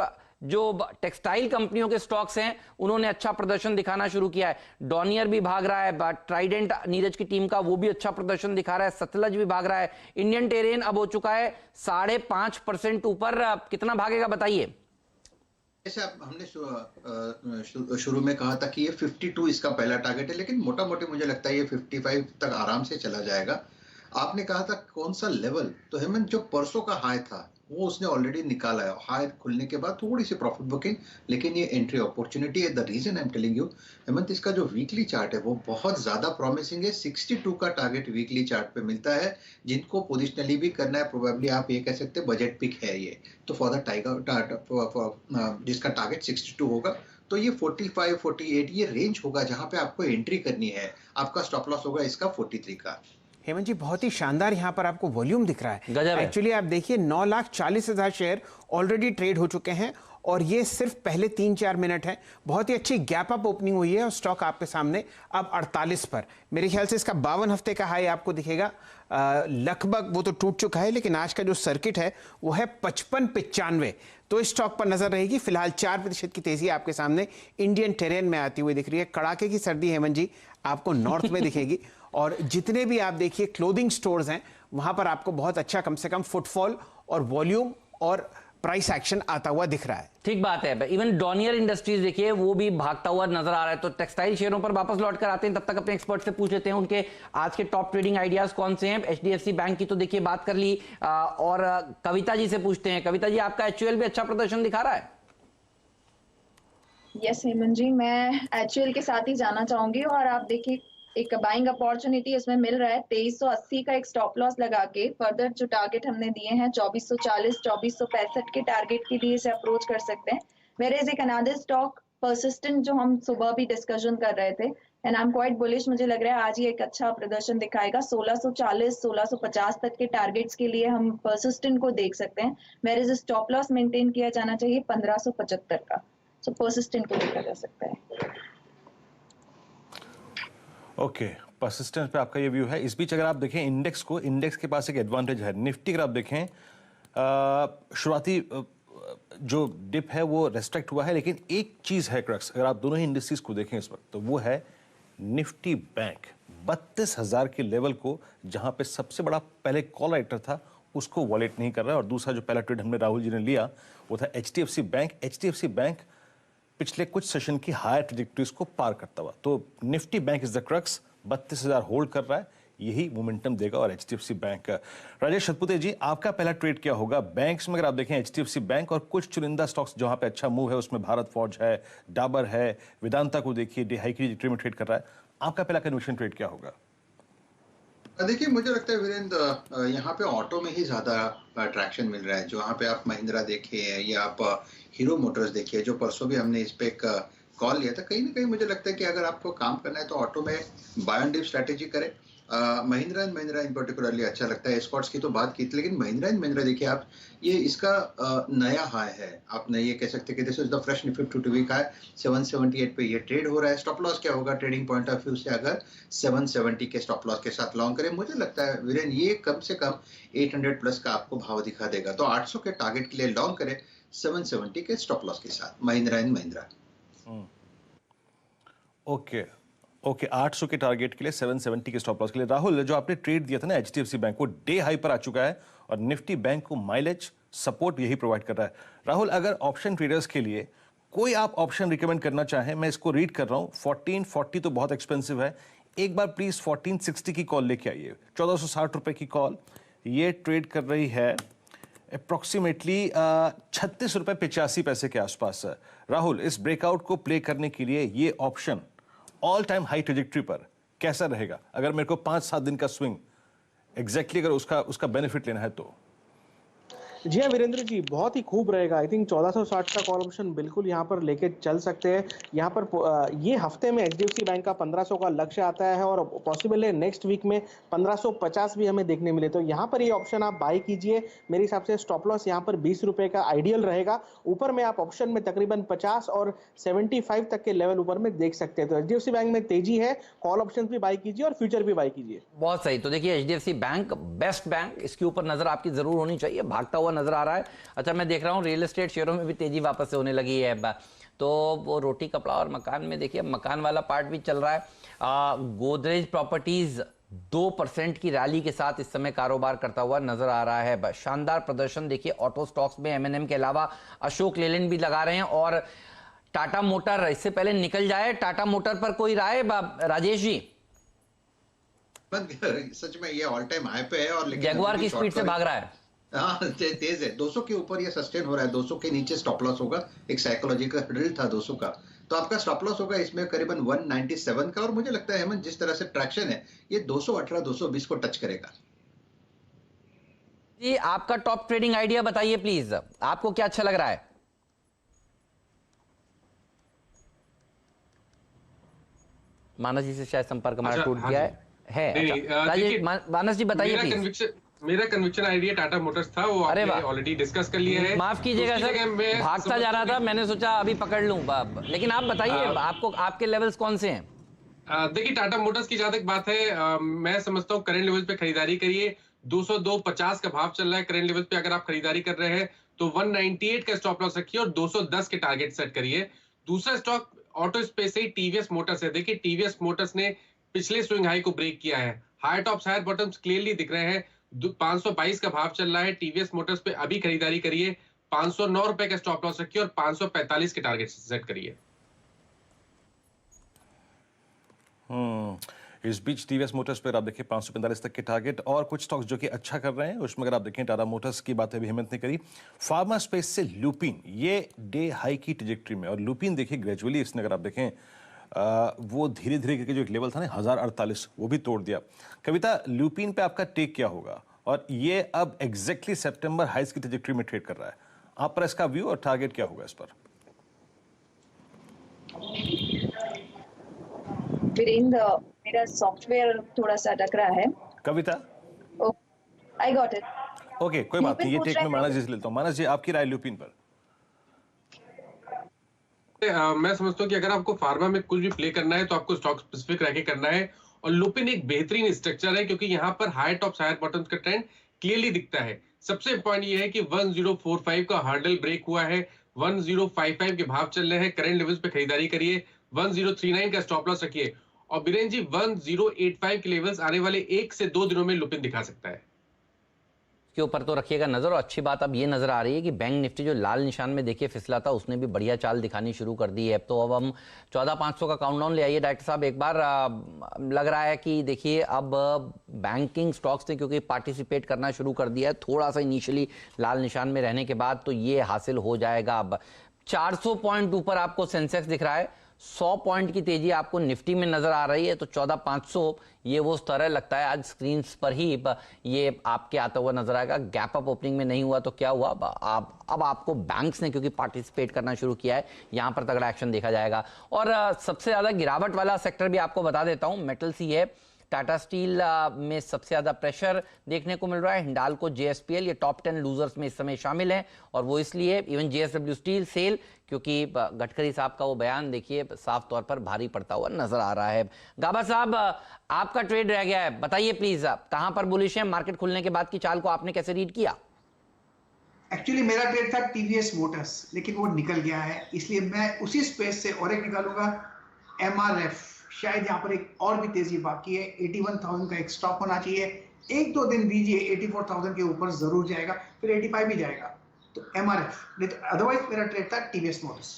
जो टेक्सटाइल कंपनियों के स्टॉक्स हैं उन्होंने अच्छा प्रदर्शन दिखाना शुरू किया है। डॉनियर भी भाग रहा है, ट्राइडेंट नीरज की टीम का वो भी अच्छा प्रदर्शन दिखा रहा है, सतलज भी भाग रहा है। इंडियन टेरेन अब हो चुका है 5.5% ऊपर। कितना भागेगा बताइए? जैसे हमने शुरू में कहा था कि ये 52 इसका पहला टारगेट है, लेकिन मोटा मोटी मुझे लगता है ये 55 तक आराम से चला जाएगा। आपने कहा था कौन सा लेवल, तो हेमंत जो परसों का हाई था वो उसने ऑलरेडी निकाला है। हाई खुलने के बाद थोड़ी सी प्रॉफिट बुकिंग, लेकिन ये एंट्री अपॉर्चुनिटी है। The reason I am telling you Hemant, इसका जो वीकली चार्ट है वो बहुत ज्यादा प्रॉमिसिंग है। 62 का टारगेट वीकली चार्ट पे मिलता है। जिनको पोजिशनली भी करना है, प्रोबेबली आप ये कह सकते हैं बजट पिक है ये, तो फॉर द टाइगर जिसका टारगेट 62 होगा, तो ये 45 48 ये रेंज होगा जहां पे आपको एंट्री करनी है। आपका स्टॉप लॉस होगा इसका 43 का। हेमंत जी, बहुत ही शानदार यहाँ पर आपको वॉल्यूम दिख रहा है। गजब है। एक्चुअली आप देखिए 9,40,000 शेयर ऑलरेडी ट्रेड हो चुके हैं, और ये सिर्फ पहले 3-4 मिनट है। बहुत ही अच्छी गैप अप ओपनिंग हुई है, और स्टॉक आपके सामने अब 48 पर। मेरे ख्याल से इसका 52 हफ्ते का हाई आपको दिखेगा। लगभग वो तो टूट चुका है, लेकिन आज का जो सर्किट है वो है 55-95। तो इस स्टॉक पर नजर रहेगी। फिलहाल 4% की तेजी आपके सामने इंडियन टेरेन में आती हुई दिख रही है। कड़ाके की सर्दी हेमंत जी आपको नॉर्थ में दिखेगी, और जितने भी आप देखिए क्लोथिंग स्टोर्स हैं वहां पर आपको बहुत अच्छा कम से कम फुटफॉल और वॉल्यूम और प्राइस एक्शन आता हुआ दिख रहा है। ठीक बात है। इवन डॉनियर इंडस्ट्रीज देखिए वो भी भागता हुआ नजर आ रहा है। तो टेक्सटाइल शेयरों पर वापस लौट कर आते हैं, तब तक अपने एक्सपर्ट से पूछ लेते हैं उनके आज के टॉप ट्रेडिंग आइडियाज कौन से हैं। एचडीएफसी बैंक की तो देखिए बात कर ली, और कविता जी से पूछते हैं। कविता जी, आपका एचयूएल भी अच्छा प्रदर्शन दिखा रहा है? यस हेमंत जी, मैं एचयूएल के साथ ही जाना चाहूंगी। और आप देखिए एक बाइंग अपॉर्चुनिटी उसमें मिल रहा है। 2380 का एक स्टॉप लॉस लगा के फर्दर जो टारगेट हमने दिए हैं 2440 2465 के टारगेट के लिए इसे अप्रोच कर सकते हैं। मेरे एक अनदर स्टॉक परसिस्टेंट जो हम सुबह भी डिस्कशन कर रहे थे, and I am quite bullish, मुझे लग रहा है आज ही एक अच्छा प्रदर्शन दिखाएगा। 1640 1650 तक के टारगेट्स के लिए हम परसिस्टेंट को देख सकते हैं। मेरे स्टॉप लॉस मेंटेन किया जाना चाहिए 1575 का। सो परसिस्टेंट को देखा जा सकता है। ओके, परसिस्टेंस पे आपका ये व्यू है। इस बीच अगर आप देखें इंडेक्स को, इंडेक्स के पास एक एडवांटेज है। निफ्टी अगर आप देखें शुरुआती जो डिप है वो रेस्ट्रिक्ट हुआ है, लेकिन एक चीज है क्रक्स, अगर आप दोनों ही इंडस्ट्रीज को देखें इस वक्त, तो वो है निफ्टी बैंक 32,000 के लेवल को, जहां पे सबसे बड़ा पहले कॉल राइटर था उसको वॉलेट नहीं कर रहा है। और दूसरा जो पहला ट्रेड हमने राहुल जी ने लिया वो था एचडीएफसी बैंक। एचडीएफसी बैंक पिछले कुछ सेशन की हायर ट्रैजेक्टरीज को पार करता हुआ, तो Nifty bank is the crux, 32,000 hold कर रहा है, यही मोमेंटम देगा। और एचडीएफसी बैंक, राजेश सतपुते जी, आपका पहला ट्रेड क्या होगा बैंक्स में? अगर आप देखें एचडीएफसी बैंक और कुछ चुनिंदा स्टॉक्स जहां पे अच्छा मूव है, उसमें भारत फॉर्ज है, डाबर है, वेदांता को देखिए हाई की ट्रैजेक्टरी में ट्रेड कर रहा है। आपका पहला कन्विक्शन ट्रेड क्या होगा? देखिए, मुझे लगता है वीरेंद्र यहाँ पे ऑटो में ही ज्यादा ट्रैक्शन मिल रहा है। जो यहाँ पे आप महिंद्रा देखिए या आप हीरो मोटर्स देखिए, जो परसों भी हमने इस पे एक कॉल लिया था। कहीं ना कहीं मुझे लगता है कि अगर आपको काम करना है तो ऑटो में बाय ऑन डिप स्ट्रैटेजी करें। Mahindra and Mahindra in particularly अच्छा लगता है। एस्कॉर्ट्स की तो बात की थी, लेकिन महिंद्रा एंड महिंद्रा देखिए आप, ये इसका नया हाई है। आपने ये कह सकते हैं कि this is the fresh 52 week high. 778 पे ये ट्रेड हो रहा है। स्टॉप लॉस क्या होगा ट्रेडिंग पॉइंट ऑफ व्यू से अगर 770 के स्टॉप लॉस के साथ लॉन्ग करें? मुझे लगता है वीरेन ये कम से कम 800 प्लस का आपको भाव दिखा देगा। तो 800 के टारगेट के लिए लॉन्ग करें 770 के स्टॉप लॉस के साथ Mahindra and Mahindra. Okay okay 800 के टारगेट के लिए 770 के स्टॉप लॉस के लिए। राहुल, जो आपने ट्रेड दिया था ना HDFC बैंक, वो डे हाई पर आ चुका है और निफ्टी बैंक को माइलेज सपोर्ट यही प्रोवाइड कर रहा है। राहुल, अगर ऑप्शन ट्रेडर्स के लिए कोई आप ऑप्शन रिकमेंड करना चाहें, मैं इसको रीड कर रहा हूं, 1440 तो बहुत एक्सपेंसिव है, एक बार प्लीज 1460 की कॉल लेके आइए। 1460 रुपए की कॉल ये ट्रेड कर रही है अप्रोक्सीमेटली 36 रुपए 85 पैसे के आसपास। राहुल, इस ब्रेकआउट को प्ले करने के लिए ये option all time high trajectory पर कैसा रहेगा? अगर मेरे को 5-7 दिन का स्विंग एग्जैक्टली अगर उसका बेनिफिट लेना है तो। जी हाँ वीरेंद्र जी, बहुत ही खूब रहेगा। आई थिंक 1460 का कॉल ऑप्शन बिल्कुल यहाँ पर लेके चल सकते हैं। यहाँ पर ये हफ्ते में HDFC बैंक का 1500 का लक्ष्य आता है और पॉसिबल है नेक्स्ट वीक में 1550 भी हमें देखने मिले। तो यहाँ पर ये ऑप्शन आप बाय कीजिए। मेरे हिसाब से स्टॉप लॉस यहाँ पर 20 रुपए का आइडियल रहेगा। ऊपर में आप ऑप्शन में तकरीबन 50 और 75 तक के लेवल ऊपर में देख सकते हैं। तो HDFC बैंक में तेजी है, कॉल ऑप्शन भी बाय कीजिए और फ्यूचर भी बाय कीजिए। बहुत सही। तो देखिए HDFC बैंक बेस्ट बैंक, इसके ऊपर नजर आपकी जरूर होनी चाहिए, भागता हुआ नजर आ रहा है। अच्छा, मैं देख रहा हूं रियल एस्टेट शेयरों में भी तेजी वापस से होने लगी है। तो वो रोटी कपड़ा और मकान में देखिए मकान वाला पार्ट भी चल रहा है। गोदरेज प्रॉपर्टीज 2% की रैली के साथ इस समय कारोबार करता हुआ नजर आ रहा है। शानदार प्रदर्शन देखिए ऑटो स्टॉक्स में M&M के अलावा अशोक लेलैंड भी लगा रहे हैं और टाटा मोटर इससे पहले निकल जाए। टाटा मोटर पर कोई राय राजेश जी? सच में ये ऑल टाइम हाई पे है और जगुआर की स्पीड से भाग रहा है। हाँ तेज है। 200 के ऊपर ये सस्टेन हो रहा है। 200 के नीचे स्टॉप लॉस होगा। एक साइकोलॉजिकल ड्रिल था 200 का, तो आपका स्टॉप लॉस होगा इसमें करीबन 197 का। और मुझे लगता है हेमंत, जिस तरह से ट्रैक्शन है ये 218 220 को टच करेगा। जी, आपका टॉप ट्रेडिंग आइडिया बताइए प्लीज, आपको क्या अच्छा लग रहा है? मानस जी से शायद संपर्क हमारा टूट गया है। अच्छा, राजेश मानस जी बताइए प्लीज। मेरा कन्विक्शन आइडिया टाटा मोटर्स था, वो आपने ऑलरेडी डिस्कस कर लिया है। माफ कीजिएगा सर, भागता जा रहा था, मैंने सोचा अभी पकड़ लूं, लेकिन आप बताइए आपको आपके लेवल्स कौन से हैं? देखिए टाटा मोटर्स की जहां तक बात है, मैं समझता हूँ करंट लेवल पे खरीदारी करिए। 202.50 का भाव चल रहा है करंट लेवल पे। अगर आप खरीदारी कर रहे हैं तो 198 का स्टॉप लॉस रखिए और 210 के टारगेट सेट करिए। दूसरा स्टॉक ऑटो स्पेस से टीवीएस मोटर्स है। देखिए टीवीएस मोटर्स ने पिछले स्विंग हाई को ब्रेक किया है। High tops higher bottoms clearly दिख रहे हैं। 522 का भाव चल रहा है। टीवीएस मोटर्स पे अभी खरीदारी करिए। 509 रुपए का स्टॉप लॉस रखिए और 545 के टारगेट सेट करिए। इस बीच टीवीएस मोटर्स पर आप देखिए 545 तक के टारगेट और कुछ स्टॉक्स जो कि अच्छा कर रहे हैं उसमें अगर आप देखें टाटा मोटर्स की बात अभी हिम्मत ने करी। फार्मा स्पेस से लुपिन ये डे हाई की ट्रैजेक्टरी में, और लुपिन देखिए ग्रेजुअली इसने अगर आप देखें वो धीरे धीरे करके जो एक लेवल था ना 1048 वो भी तोड़ दिया। कविता, लुपिन पे आपका टेक क्या होगा? और ये अब एग्जैक्टली सितंबर हाइस की ट्रैजेक्टरी में ट्रेड कर रहा है, आप पर इसका व्यू और टारगेट क्या होगा इस पर? वीरेंद्र, मेरा सॉफ्टवेयर थोड़ा सा अटक रहा है। कविता, आई गॉट इट। ओके, कोई बात नहीं, ये टेक में मानस जी से लेता हूं। मानस जी, आपकी राय लुपिन पर? मैं समझता हूँ कि अगर आपको फार्मा में कुछ भी प्ले करना है तो आपको स्टॉक स्पेसिफिक रह के करना है। और लुपिन एक बेहतरीन स्ट्रक्चर है क्योंकि यहाँ पर हाई टॉप्स हायर बॉटम्स का ट्रेंड क्लियरली दिखता है। सबसे इंपॉर्टेंट ये है कि 1045 का हार्डल ब्रेक हुआ है। 1055 के भाव चल रहे हैं। करंट लेवल्स पे खरीदारी करिए। 1039 का स्टॉप लॉस रखिए। और बीरेन जी 1085 के लेवल्स आने वाले 1 से 2 दिनों में लुपिन दिखा सकता है। के ऊपर तो रखिएगा नजर। और अच्छी बात अब ये नजर आ रही है कि बैंक निफ्टी जो लाल निशान में देखिए फिसला था उसने भी बढ़िया चाल दिखानी शुरू कर दी है। तो अब हम 14500 का काउंटडाउन ले आइए डॉक्टर साहब एक बार। लग रहा है कि देखिए अब बैंकिंग स्टॉक्स ने क्योंकि पार्टिसिपेट करना शुरू कर दिया है थोड़ा सा इनिशियली लाल निशान में रहने के बाद, तो ये हासिल हो जाएगा। अब 400 पॉइंट ऊपर आपको सेंसेक्स दिख रहा है, 100 पॉइंट की तेजी आपको निफ्टी में नजर आ रही है। तो 14,500 ये वो स्तर है, लगता है आज स्क्रीन पर ही ये आपके आता हुआ नजर आएगा। गैप अप ओपनिंग में नहीं हुआ तो क्या हुआ, अब आपको बैंक्स ने क्योंकि पार्टिसिपेट करना शुरू किया है, यहां पर तगड़ा एक्शन देखा जाएगा। और सबसे ज्यादा गिरावट वाला सेक्टर भी आपको बता देता हूं, मेटल्स ही है। टाटा स्टील में सबसे ज्यादा प्रेशर देखने को मिल रहा है। हिंडाल्को, जेएसपीएल ये टॉप 10 लूजर्स में इस समय शामिल हैं, और वो इसलिए इवन जेएसडब्ल्यू स्टील सेल, क्योंकि गडकरी साहब का वो बयान देखिए साफ तौर पर भारी पड़ता हुआ नजर आ रहा है। गाबा साहब, आपका ट्रेड रह गया है, बताइए प्लीज कहां पर बुलिश है, मार्केट खुलने के बाद की चाल को आपने कैसे रीड किया? एक्चुअली मेरा ट्रेड था टीवीएस मोटर्स, लेकिन वो निकल गया है, इसलिए मैं उसी स्पेस से और एक निकालूंगा एमआरएफ। शायद यहाँ पर एक और भी तेजी बाकी है, 81,000 का एक स्टॉप होना चाहिए। 1-2 दिन दीजिए, 84,000 के ऊपर जरूर जाएगा, फिर 85 भी जाएगा। तो एमआरएफ, नहीं तो अदरवाइज मेरा ट्रेड था टीवीएस मोटर्स।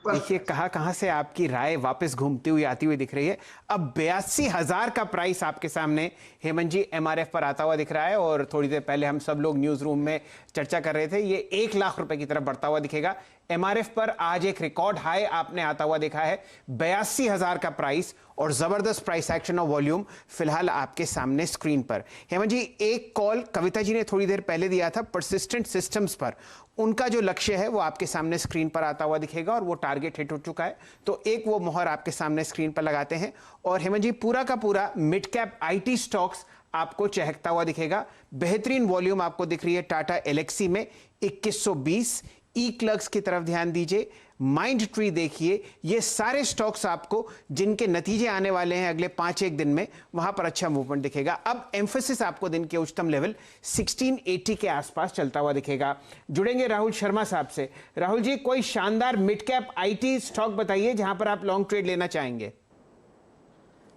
देखिए कहां से आपकी राय वापस घूमती हुई आती हुई दिख रही है। अब 82,000 का प्राइस आपके सामने हेमंत जी एमआरएफ पर आता हुआ दिख रहा है, और थोड़ी देर पहले हम सब लोग न्यूज रूम में चर्चा कर रहे थे, ये 1 लाख रुपए की तरफ बढ़ता हुआ दिखेगा। एमआरएफ पर आज एक रिकॉर्ड हाई आपने आता हुआ देखा है, 82,000 का प्राइस, और जबरदस्त प्राइस एक्शन और वॉल्यूम फिलहाल आपके सामने स्क्रीन पर। हेमंत जी, एक कॉल कविता जी ने थोड़ी देर पहले दिया था परसिस्टेंट सिस्टम्स पर, उनका जो लक्ष्य है वो आपके सामने स्क्रीन पर आता हुआ दिखेगा, और वो टारगेट हिट हो चुका है, तो एक वो मोहर आपके सामने स्क्रीन पर लगाते हैं। और हेमंत जी, पूरा का पूरा मिड कैप आईटी स्टॉक्स आपको चहकता हुआ दिखेगा। बेहतरीन वॉल्यूम आपको दिख रही है टाटा एलेक्सी में 2120, ई क्लर्क्स की तरफ ध्यान दीजिए, माइंड ट्री देखिए, ये सारे स्टॉक्स आपको जिनके नतीजे आने वाले हैं अगले 5-1 दिन में, वहां पर अच्छा मूवमेंट दिखेगा। अब एम्फेसिस आपको दिन के उच्चतम लेवल 1680 के आसपास चलता हुआ दिखेगा। जुड़ेंगे राहुल शर्मा साहब से। राहुल जी, कोई शानदार मिड कैप आईटी स्टॉक बताइए जहां पर आप लॉन्ग ट्रेड लेना चाहेंगे।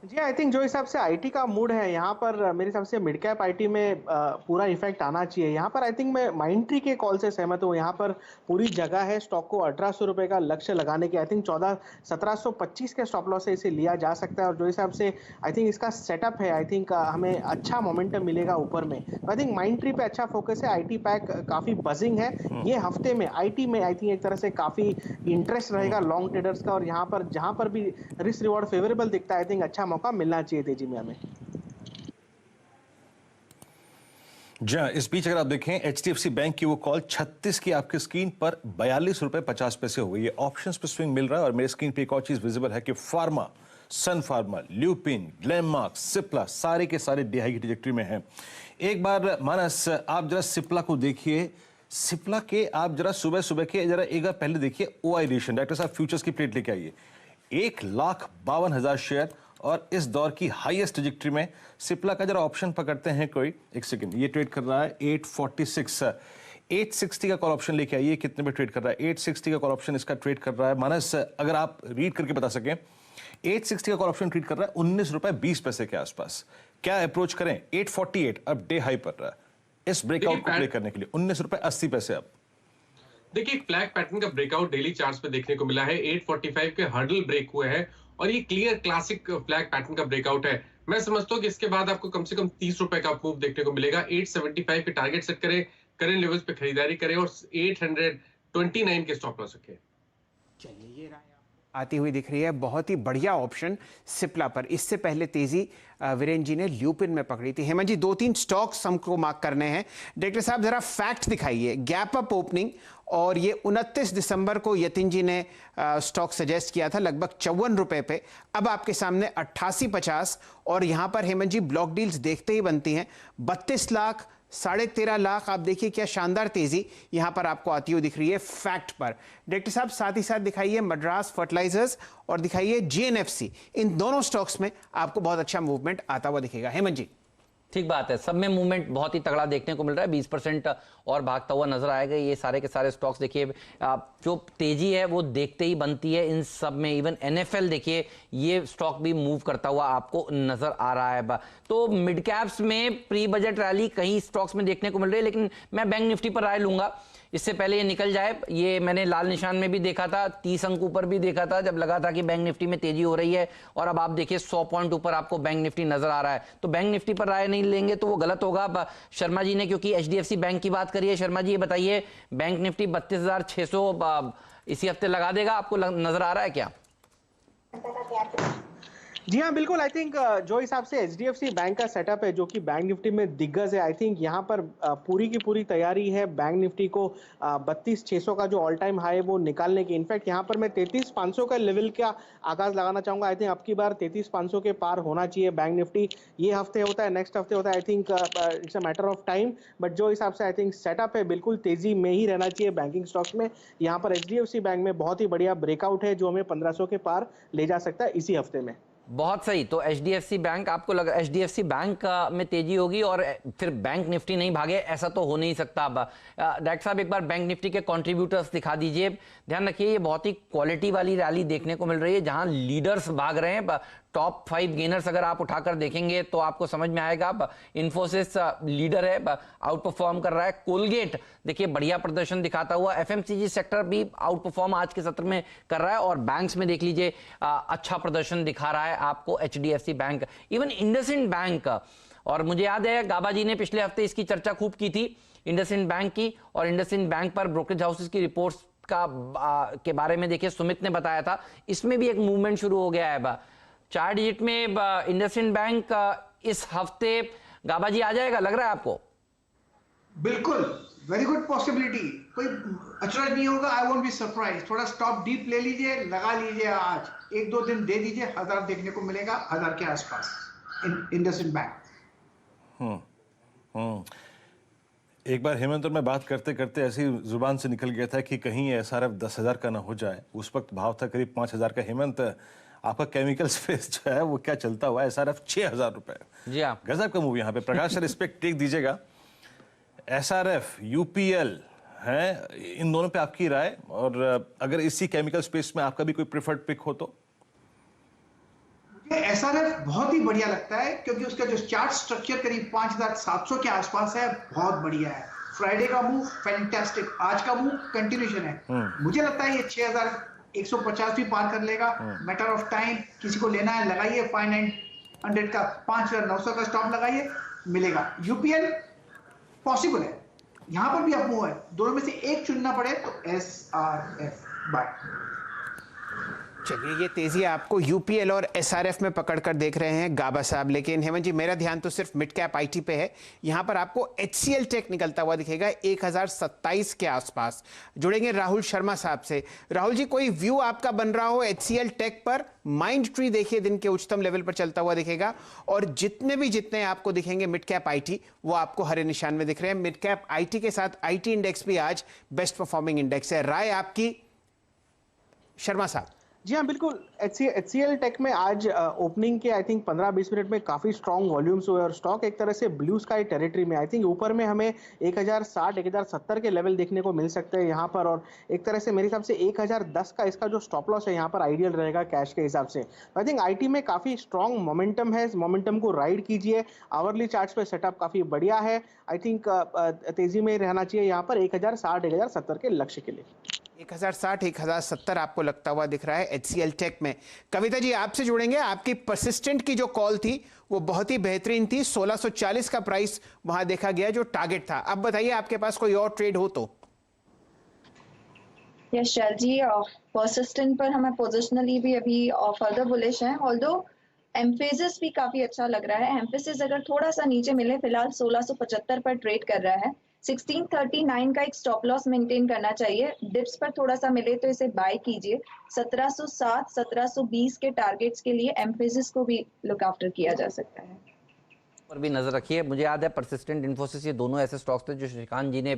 जी, आई थिंक जो हिसाब से आईटी का मूड है यहाँ पर, मेरे हिसाब से मिड कैप आईटी में पूरा इफेक्ट आना चाहिए। यहाँ पर आई थिंक मैं माइंड ट्री के कॉल से सहमत हूँ। यहाँ पर पूरी जगह है स्टॉक को 1800 रुपए का लक्ष्य लगाने की। आई थिंक 1725 के स्टॉप लॉस से इसे लिया जा सकता है, और जो हिसाब से आई थिंक इसका सेटअप है, आई थिंक हमें अच्छा मोमेंटम मिलेगा ऊपर में। आई थिंक माइंड ट्री पे अच्छा फोकस है। आईटी पैक काफी बजिंग है ये हफ्ते में। आईटी में आई थिंक एक तरह से काफी इंटरेस्ट रहेगा लॉन्ग ट्रेडर्स का, और यहाँ पर जहां पर भी रिस्क रिवॉर्ड फेवरेबल दिखता है, आई थिंक अच्छा मौका मिलना चाहिए तेजी में हमें। जी, इस बीच अगर आप देखें एचडीएफसी बैंक की वो कॉल 36 की आपकी स्क्रीन पर 42 रुपए 50 पैसे हो गई है। ऑप्शंस पे स्विंग मिल रहा है, और मेरी स्क्रीन पे एक और चीज विजिबल है कि फार्मा, सन फार्मा, ल्यूपिन, ग्लेनमार्क, सिप्ला सारे के सारे डिहाई की ट्रैजेक्टरी में हैं। एक बार मानस आप जरा सिप्ला को देखिए। सिप्ला के आप जरा सुबह के जरा एक बार पहले देखिए ओआई रेशन, डॉक्टर साहब फ्यूचर्स की प्लेट लेके आइए। 1,52,000 शेयर, और इस दौर की हाईएस्ट ट्रैजेक्टरी में सिप्ला का जरा ऑप्शन पकड़ते हैं कोई। एक सेकंड, ये ट्रेड कर रहा है 846, 860 का कॉल ऑप्शन लेके आइए। कितने में ट्रेड कर रहा है? 860 का कॉल ऑप्शन इसका ट्रेड कर रहा है। मानस, अगर आप रीड करके बता सकें, 860 का कॉल ऑप्शन ट्रेड कर रहा है 19 रुपए 20 पैसे के आसपास। क्या अप्रोच करें? 848 अब डे हाई पर रहा है इस ब्रेकआउट को प्ले करने के लिए 19 रुपए 80 पैसे। अब देखिए एक फ्लैग पैटर्न का ब्रेकआउट डेली चार्ट्स पे देखने को मिला है। 845 के हर्डल ब्रेक हुए हैं, और ये क्लियर क्लासिक फ्लैग पैटर्न का ब्रेकआउट है। मैं समझता हूँ कि इसके बाद आपको कम से कम 30 रुपए का मूव देखने को मिलेगा। 875 पे टारगेट सेट करें, करंट लेवल्स पे खरीदारी करें, और 829 के स्टॉप लॉस रखें। चलिए, ये राय आती हुई दिख रही है, बहुत ही बढ़िया ऑप्शन सिप्ला पर। इससे पहले तेजी वीरेंद्र जी ने ल्यूपिन में पकड़ी थी। हेमंत जी, 2-3 स्टॉक्स हमको मार्क करने हैं। डायरेक्टर साहब जरा फैक्ट दिखाइए। गैप अप ओपनिंग, और ये 29 दिसंबर को यतिन जी ने स्टॉक सजेस्ट किया था लगभग 54 रुपए पे, अब आपके सामने 88-50, और यहां पर हेमंत जी ब्लॉक डील्स देखते ही बनती हैं। 32 लाख, 13.5 लाख, आप देखिए क्या शानदार तेजी यहां पर आपको आती हुई दिख रही है फैक्ट पर। डायरेक्टर साहब साथ ही साथ दिखाइए मद्रास फर्टिलाइजर्स और दिखाइए जीएनएफसी, इन दोनों स्टॉक्स में आपको बहुत अच्छा मूवमेंट आता हुआ दिखेगा। हेमंत जी, ठीक बात है, सब में मूवमेंट बहुत ही तगड़ा देखने को मिल रहा है। 20% और भागता हुआ नजर आएगा। ये सारे के सारे स्टॉक्स देखिए, जो तेजी है वो देखते ही बनती है इन सब में। इवन एनएफएल देखिए, ये स्टॉक भी मूव करता हुआ आपको नजर आ रहा है। तो मिड कैप्स में प्री बजट रैली कई स्टॉक्स में देखने को मिल रही है, लेकिन मैं बैंक निफ्टी पर राय लूंगा इससे पहले ये निकल जाए। ये मैंने लाल निशान में भी देखा था, 30 अंक ऊपर भी देखा था जब लगा था कि बैंक निफ्टी में तेजी हो रही है, और अब आप देखिए 100 पॉइंट ऊपर आपको बैंक निफ्टी नजर आ रहा है। तो बैंक निफ्टी पर राय नहीं लेंगे तो वो गलत होगा। शर्मा जी ने क्योंकि एचडीएफसी बैंक की बात करी है, शर्मा जी ये बताइए, बैंक निफ्टी 32,600 इसी हफ्ते लगा देगा, आपको नजर आ रहा है क्या? जी हाँ, बिल्कुल। आई थिंक जो हिसाब से एचडीएफसी बैंक का सेटअप है, जो कि बैंक निफ्टी में दिग्गज है, आई थिंक यहाँ पर पूरी की पूरी तैयारी है बैंक निफ्टी को 32,600 का जो ऑल टाइम हाई है वो निकालने की। इनफैक्ट यहाँ पर मैं 33,500 का लेवल का आगाज लगाना चाहूंगा। आई थिंक अब की बार 33,500 के पार होना चाहिए बैंक निफ्टी। ये हफ्ते होता है, नेक्स्ट हफ्ते होता है, I think it's a matter of time. But जो हिसाब से आई थिंक सेटअप है, बिल्कुल तेजी में ही रहना चाहिए बैंकिंग स्टॉक्स में। यहाँ पर एचडीएफसी बैंक में बहुत ही बढ़िया ब्रेकआउट है जो हमें 1500 के पार ले जा सकता है इसी हफ्ते में। बहुत सही। तो एचडीएफसी बैंक, आपको लग एचडीएफसी बैंक में तेजी होगी और फिर बैंक निफ्टी नहीं भागे, ऐसा तो हो नहीं सकता। अब डायरेक्टर साहब एक बार बैंक निफ्टी के कंट्रीब्यूटर्स दिखा दीजिए। ध्यान रखिए, ये बहुत ही क्वालिटी वाली रैली देखने को मिल रही है जहां लीडर्स भाग रहे हैं। टॉप 5 गेनर्स अगर आप उठाकर देखेंगे तो आपको समझ में आएगा। इन्फोसिस लीडर है, आउट परफॉर्म कर रहा है। कोलगेट देखिए बढ़िया प्रदर्शन दिखाता हुआ। एफएमसीजी सेक्टर भी आउट परफॉर्म आज के सत्र में कर रहा है और बैंक्स में देख लीजिए अच्छा प्रदर्शन दिखा रहा है आपको HDFC bank, even IndusInd bank. और मुझे याद है गाबा जी ने पिछले हफ्ते इसकी चर्चा खूब की थी इंडसइंड बैंक की, और इंडसइंड बैंक पर ब्रोकरेज हाउसेस की रिपोर्ट्स के बारे में देखिए सुमित ने बताया था, इसमें भी एक मूवमेंट शुरू हो गया है। 4 डिजिट में इंडसइंड बैंक इस हफ्ते गाबा जी आ जाएगा, लग रहा है आपको? बिल्कुल, वेरी गुड पॉसिबिलिटी, कोई अचरज नहीं होगा। I won't be surprise. थोड़ा स्टॉप डीप ले लीजिए, लगा लीजिए, आज 1-2 दिन दे दीजिए, 1000 देखने को मिलेगा, 1000 के आसपास इंडसइंड बैंक। एक बार हेमंत और मैं बात करते करते ऐसी जुबान से निकल गया था कि कहीं एसआरएफ 10,000 का ना हो जाए। उस वक्त भाव था करीब 5,000 का। हेमंत, आपका केमिकल स्पेस जो है वो क्या चलता हुआ है? एसआरएफ 6,000 रुपए। जी हाँ, गजब का मूव यहाँ पे। प्रकाश सर, इस पे टेक दीजिएगा। एसआरएफ, यूपीएल है, इन दोनों पे आपकी राय, और अगर इसी केमिकल स्पेस में आपका भी कोई प्रेफर्ड पिक हो तो? मुझे एसआरएफ बहुत ही बढ़िया लगता है क्योंकि उसका जो चार्ट स्ट्रक्चर करीब 5,700 के आसपास है, बहुत बढ़िया है। फ्राइडे का मूव फैंटास्टिक, आज का मूव कंटिन्यूशन है। मुझे लगता है ये 6,150 भी पार कर लेगा। Matter of time. किसी को लेना है लगाइए, 5,900 का, 5,900 का स्टॉप लगाइए, मिलेगा। यूपीएल पॉसिबल है, यहां पर भी अप मूव है। दोनों में से एक चुनना पड़े तो एसआरएफ बाय। चलिए, ये तेजी आपको यूपीएल और एसआरएफ में पकड़कर देख रहे हैं गाबा साहब, लेकिन हेमंत जी मेरा ध्यान तो सिर्फ मिड कैप आईटी पे है। यहां पर आपको एचसीएल टेक निकलता हुआ दिखेगा 1027 के आसपास। जुड़ेंगे राहुल शर्मा साहब से। राहुल जी, कोई व्यू आपका बन रहा हो एचसीएल टेक पर? माइंड ट्री देखिए दिन के उच्चतम लेवल पर चलता हुआ दिखेगा, और जितने आपको दिखेंगे मिड कैप आईटी वो आपको हरे निशान में दिख रहे हैं। मिड कैप आईटी के साथ आईटी इंडेक्स भी आज बेस्ट परफॉर्मिंग इंडेक्स है। राय आपकी शर्मा साहब? जी हाँ, बिल्कुल। एचसीएल टेक में आज ओपनिंग के आई थिंक 15-20 मिनट में काफी स्ट्रॉन्ग वॉल्यूम्स हुए और स्टॉक एक तरह से ब्लू स्काई टेरिटरी में, आई थिंक ऊपर में हमें 1060 1070 के लेवल देखने को मिल सकते हैं यहाँ पर। और एक तरह से मेरे हिसाब से 1010 का इसका जो स्टॉप लॉस है यहाँ पर आइडियल रहेगा कैश के हिसाब से। आई थिंक आईटी में काफी स्ट्रॉन्ग मोमेंटम है, इस मोमेंटम को राइड कीजिए। आवरली चार्ट्स पे सेटअप काफी बढ़िया है। आई थिंक तेजी में रहना चाहिए यहाँ पर 1060 1070 के लक्ष्य के लिए। 1060 1070 आपको लगता हुआ दिख रहा है एचसीएल टेक में। कविता जी, आपसे जुड़ेंगे। आपकी परसिस्टेंट की जो कॉल थी वो बहुत ही बेहतरीन थी। 1640 का प्राइस वहां देखा गया जो टारगेट था। अब बताइए, आपके पास कोई और ट्रेड हो तो? यस शैल जी, परसिस्टेंट पर हमें पोजिशनली भी अभी फर्दर बुलिश है। ऑल्दो एम्फेसिस भी काफी अच्छा लग रहा है। एम्फेसिस अगर थोड़ा सा नीचे मिले, फिलहाल 1675 पर ट्रेड कर रहा है। 1639 का एक स्टॉप लॉस मेंटेन करना चाहिए। डिप्स पर थोड़ा सा मिले तो इसे बाय कीजिए। 1707 1720 के टारगेट्स के लिए एम्फेसिस को भी लुक आफ्टर किया जा सकता है। पर भी नजर रखिए। मुझे याद है परसिस्टेंट, इन्फोसिस, ये दोनों ऐसे स्टॉक्स थे जो श्रीकांत जी ने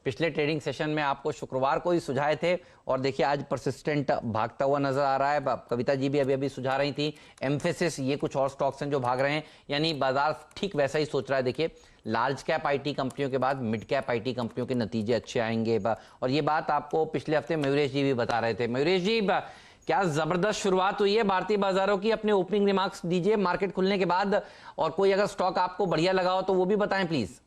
पिछले ट्रेडिंग सेशन में आपको शुक्रवार को ही सुझाए थे, और देखिए आज परसिस्टेंट भागता हुआ नजर आ रहा है। कविता जी भी अभी सुझा रही थी एम्फेसिस, ये कुछ और स्टॉक्स हैं जो भाग रहे हैं, यानी बाजार ठीक वैसा ही सोच रहा है। देखिए लार्ज कैप आईटी कंपनियों के बाद मिड कैप आईटी कंपनियों के नतीजे अच्छे आएंगे, और ये बात आपको पिछले हफ्ते मयूरेश जी भी बता रहे थे। मयूरेश जी, क्या जबरदस्त शुरुआत हुई है भारतीय बाजारों की? अपने ओपनिंग रिमार्क्स दीजिए मार्केट खुलने के बाद, और कोई अगर स्टॉक आपको बढ़िया लगा हो तो वो भी बताएं प्लीज।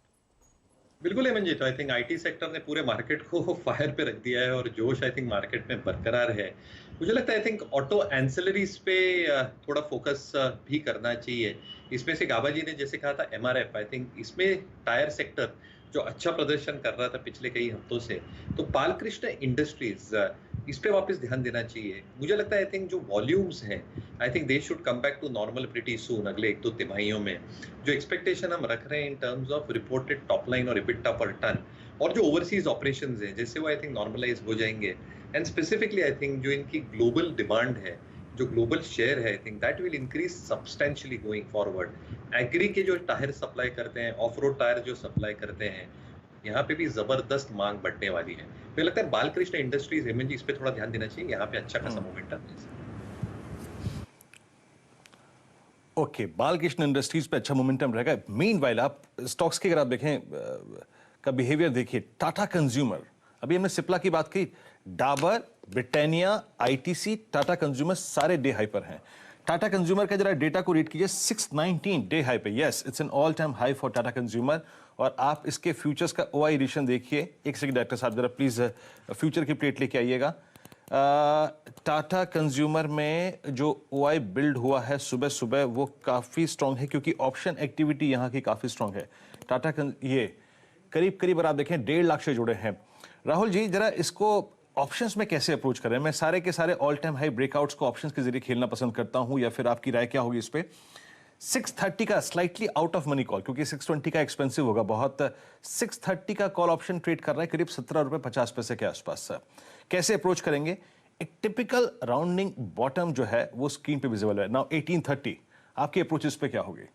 बिल्कुल हेमंत जी, तो आई थिंक आईटी सेक्टर ने पूरे मार्केट को फायर पे रख दिया है और जोश आई थिंक मार्केट में बरकरार है। मुझे लगता है आई थिंक ऑटो एंसिलरीज पे थोड़ा फोकस भी करना चाहिए। इसमें से गाबा जी ने जैसे कहा था एमआरएफ, आई थिंक इसमें टायर सेक्टर जो अच्छा प्रदर्शन कर रहा था पिछले कई हफ्तों से, तो बालकृष्ण इंडस्ट्रीज इस पे वापस ध्यान देना चाहिए। मुझे लगता है आई थिंक जो वॉल्यूम्स हैं, I think they should come back to normal pretty soon, अगले 1-2 तिमाहियों में। जो एक्सपेक्टेशन हम रख रहे हैं इन terms of reported top line और EBITDA पर टन, और जो ओवरसीज ऑपरेशंस हैं, जैसे वो आई थिंक नॉर्मलाइज हो जाएंगे, एंड स्पेसिफिकली आई थिंक जो इनकी ग्लोबल डिमांड है, जो ग्लोबल शेयर है, I think that will increase substantially going forward. Agri के जो टायर सप्लाई करते हैं, ऑफ रोड टायर जो सप्लाई करते हैं, यहाँ पे भी जबरदस्त मांग बढ़ने वाली है। मुझे लगता है बालकृष्ण इंडस्ट्रीज, हेमंत जी, इस पे थोड़ा ध्यान देना चाहिए, यहाँ पे अच्छा खासा मोमेंटम है। ओके, बालकृष्ण इंडस्ट्रीज पे अच्छा मोमेंटम रहेगा। मीनवाइल आप स्टॉक्स की अगर आप देखें का बिहेवियर देखिए, टाटा कंज्यूमर, अभी हमने सिप्ला की बात की, Dabur, Britannia, ITC, Tata consumer सारे डे हाई पर हैं। टाटा कंज्यूमर का जरा डेटा को रीड कीजिए, 619 डे हाई पे, yes it's an all time high for Tata consumer. और आप इसके फ्यूचर्स का ओआई एडिशन देखिए। एक सेकंड डायरेक्टर साहब, जरा प्लीज फ्यूचर की प्लेट लेके आइएगा। टाटा कंज्यूमर में जो ओआई बिल्ड हुआ है सुबह सुबह वो काफी स्ट्रांग है, क्योंकि ऑप्शन एक्टिविटी यहाँ की काफी स्ट्रांग है। ये करीब करीब अगर आप देखें 1.5 लाख से जुड़े हैं। राहुल जी, जरा इसको ऑप्शंस में कैसे अप्रोच कर रहे हैं? मैं सारे के सारे ऑल टाइम हाई ब्रेकआउट्स को ऑप्शंस के जरिए खेलना पसंद करता हूं, या फिर आपकी राय क्या होगी इस पे? 630 का slightly out of money call, क्योंकि 620 का एक्सपेंसिव होगा बहुत। 630 का कॉल ऑप्शन ट्रेड कर रहा है करीब 17 रुपए 50 पैसे के आसपास। कैसे अप्रोच करेंगे? एक टिपिकल राउंडिंग बॉटम जो है वो स्क्रीन पे विजिबल है नाउ 1830। आपकी अप्रोच इस पे क्या होगी?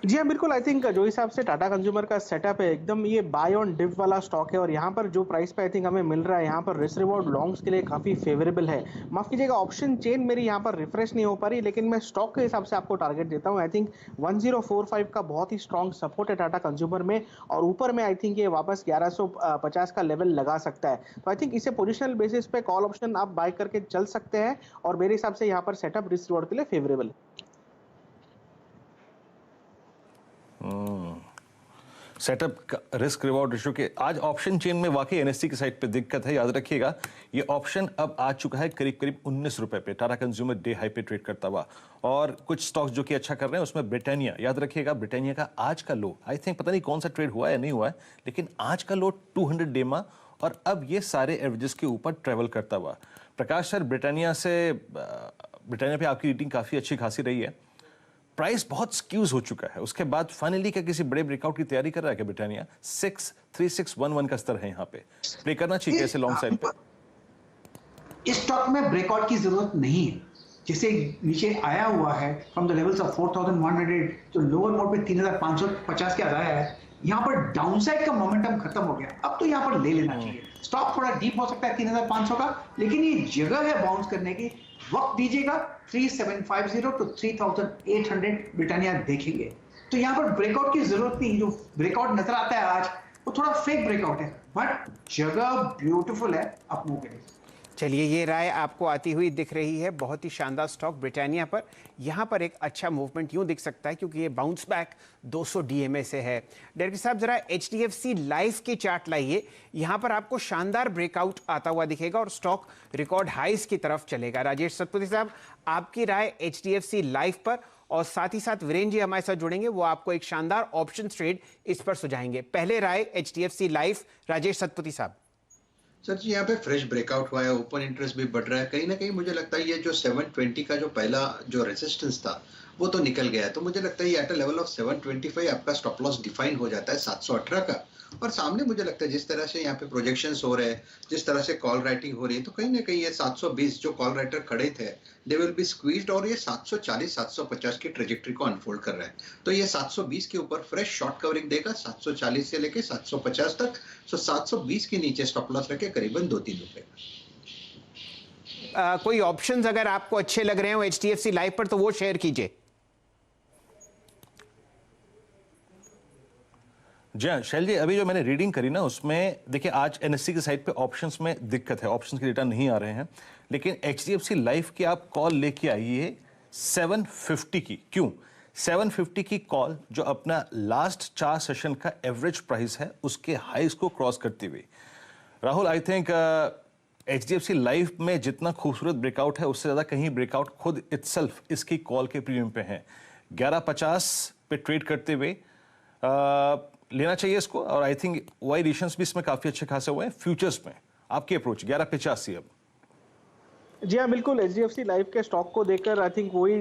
जी हाँ, बिल्कुल। आई थिंक जो हिसाब से टाटा कंज्यूमर का सेटअप है, एकदम ये बाय ऑन डिप वाला स्टॉक है, और यहाँ पर जो प्राइस पे आई थिंक हमें मिल रहा है, यहाँ पर रिस्क रिवॉर्ड लॉन्ग्स के लिए काफी फेवरेबल है। माफ कीजिएगा, ऑप्शन चेन मेरी यहाँ पर रिफ्रेश नहीं हो पा रही, लेकिन मैं स्टॉक के हिसाब से आपको टारगेट देता हूँ। आई थिंक 1045 का बहुत ही स्ट्रॉन्ग सपोर्ट है टाटा कंज्यूमर में, और ऊपर में आई थिंक ये वापस 1150 का लेवल लगा सकता है। तो आई थिंक इसे पोजिशनल बेसिस पे कॉल ऑप्शन आप बाय करके चल सकते हैं, और मेरे हिसाब से यहाँ पर सेटअप रिस्क रिवॉर्ड के लिए फेवरेबल है। सेटअप रिस्क रिवॉर्ड रेशियो के आज ऑप्शन चेन में वाकई एनएससी की साइड पे दिक्कत है। याद रखिएगा, ये ऑप्शन अब आ चुका है करीब करीब 19 रुपए पे। टाटा कंज्यूमर डे हाई पे ट्रेड करता हुआ, और कुछ स्टॉक्स जो कि अच्छा कर रहे हैं उसमें ब्रिटानिया, याद रखिएगा ब्रिटानिया का आज का लो, आई थिंक पता नहीं कौन सा ट्रेड हुआ है या नहीं हुआ है, लेकिन आज का लो 200 डेमा, और अब ये सारे एवरेजेस के ऊपर ट्रेवल करता हुआ। प्रकाश सर, ब्रिटानिया पे आपकी रेटिंग काफी अच्छी खासी रही है, प्राइस बहुत स्क्यूज हो चुका है, उसके बाद फाइनली क्या किसी बड़े ब्रेकआउट की तैयारी कर रहा है क्या ब्रिटानिया? 63611 का स्तर है यहाँ पे, प्ले करना चाहिए कैसे लॉन्ग साइड पे? इस स्टॉक में ब्रेकआउट की जरूरत नहीं है, जिसे नीचे आया हुआ है फ्रॉम द लेवल्स ऑफ 4100, जो लोअर मोड पे 3550 के आया है, यहाँ पर डाउनसाइड का मोमेंटम खत्म हो गया। अब तो यहाँ पर ले लेना चाहिए। स्टॉक थोड़ा डीप हो सकता है 3500 का, लेकिन ये जगह है बाउंस करने की। वक्त दीजिएगा, 3750 टू 3800 ब्रिटानिया देखेंगे। तो यहाँ पर ब्रेकआउट की जरूरत नहीं। जो ब्रेकआउट नजर आता है आज, वो थोड़ा फेक ब्रेकआउट है, बट जगह ब्यूटीफुल है अपनों के लिए। चलिए, ये राय आपको आती हुई दिख रही है। बहुत ही शानदार स्टॉक ब्रिटानिया पर। यहाँ पर एक अच्छा मूवमेंट यूँ दिख सकता है, क्योंकि ये बाउंस बैक 200 DMA से है। डायरेक्टर साहब, जरा HDFC लाइफ की चार्ट लाइए। यहाँ पर आपको शानदार ब्रेकआउट आता हुआ दिखेगा और स्टॉक रिकॉर्ड हाइस की तरफ चलेगा। राजेश सतपथी साहब, आपकी राय HDFC लाइफ पर, और साथ ही साथ वीरेंद्र जी हमारे साथ जुड़ेंगे, वो आपको एक शानदार ऑप्शन ट्रेड इस पर सुझाएंगे। पहले राय HDFC लाइफ, राजेश सतपथी साहब। सर जी, यहाँ पे फ्रेश ब्रेकआउट हुआ है, ओपन इंटरेस्ट भी बढ़ रहा है। कहीं ना कहीं मुझे लगता है ये जो 720 का जो पहला जो रेजिस्टेंस था वो तो निकल गया है। तो मुझे लगता है ये एट अ लेवल ऑफ 725 आपका स्टॉप लॉस डिफाइन हो जाता है 718 का। और सामने मुझे लगता है जिस तरह से यहाँ पे प्रोजेक्शंस हो रहे हैं, जिस तरह से कॉल राइटिंग हो रही है, तो कहीं ना कहीं ये 720 जो कॉल राइटर खड़े थे, दे विल बी स्क्वीज्ड, और ये 740 750 की ट्रेजेक्टरी को अनफोल्ड कर रहा है। तो ये 720 के ऊपर फ्रेश शॉर्ट कवरिंग देगा 740 से लेके 750 तक। सो 720 के नीचे स्टॉप लॉस रखे करीबन 2-3 रुपए। कोई ऑप्शंस अगर आपको अच्छे लग रहे हो HDFC लाइफ पर, तो वो शेयर कीजिए। जी हाँ शैल जी, अभी जो मैंने रीडिंग करी ना, उसमें देखिए आज एनएससी की साइड पे ऑप्शंस में दिक्कत है, ऑप्शंस के डेटा नहीं आ रहे हैं, लेकिन HDFC लाइफ की आप कॉल लेके आइए 750 की। क्यों 750 की कॉल, जो अपना लास्ट 4 सेशन का एवरेज प्राइस है उसके हाइस को क्रॉस करती हुई। Rahul, I think HDFC life में जितना खूबसूरत ब्रेकआउट है, उससे ज्यादा कहीं ब्रेकआउट खुद इटसेल्फ इसकी कॉल के प्रीमियम पे है। 1150 पे ट्रेड करते हुए लेना चाहिए इसको, और आई थिंक वाई एडिशंस भी इसमें काफी अच्छे खासे हुए हैं फ्यूचर्स में, आपकी अप्रोच 1185 अब। जी हाँ, बिल्कुल। एचडीएफसी लाइफ के स्टॉक को देखकर आई थिंक वही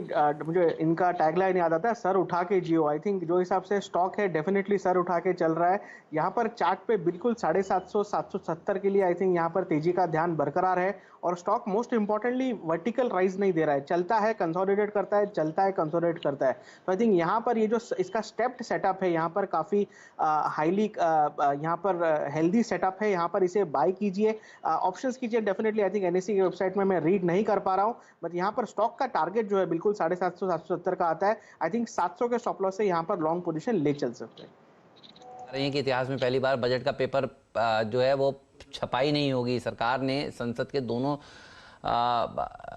मुझे इनका टैगलाइन याद आता है, सर उठा के जियो। आई थिंक जो हिसाब से स्टॉक है डेफिनेटली सर उठा के चल रहा है। यहाँ पर चार्ट पे बिल्कुल 750 770 के लिए आई थिंक यहाँ पर तेजी का ध्यान बरकरार है और stock most importantly vertical rise नहीं दे रहा है, चलता है कंसोलिडेट करता है, चलता है कंसोलिडेट करता है। तो आई थिंक यहाँ पर ये जो इसका स्टेप्ड सेटअप है यहाँ पर काफी हाईली यहाँ पर हेल्दी सेटअप है, यहाँ पर इसे बाय कीजिए, ऑप्शंस कीजिए डेफिनेटली। आई थिंक एनएससी की वेबसाइट में मैं रीड नहीं कर पा रहा हूँ, बट यहाँ पर स्टॉक का टारगेट जो है बिल्कुल 750 770 का आता है। आई थिंक 700 के स्टॉप लॉस से यहाँ पर लॉन्ग पोजीशन ले चल सकते हैं। रही है कि इतिहास में पहली बार बजट का पेपर जो है वो छपाई नहीं होगी। सरकार ने संसद के दोनों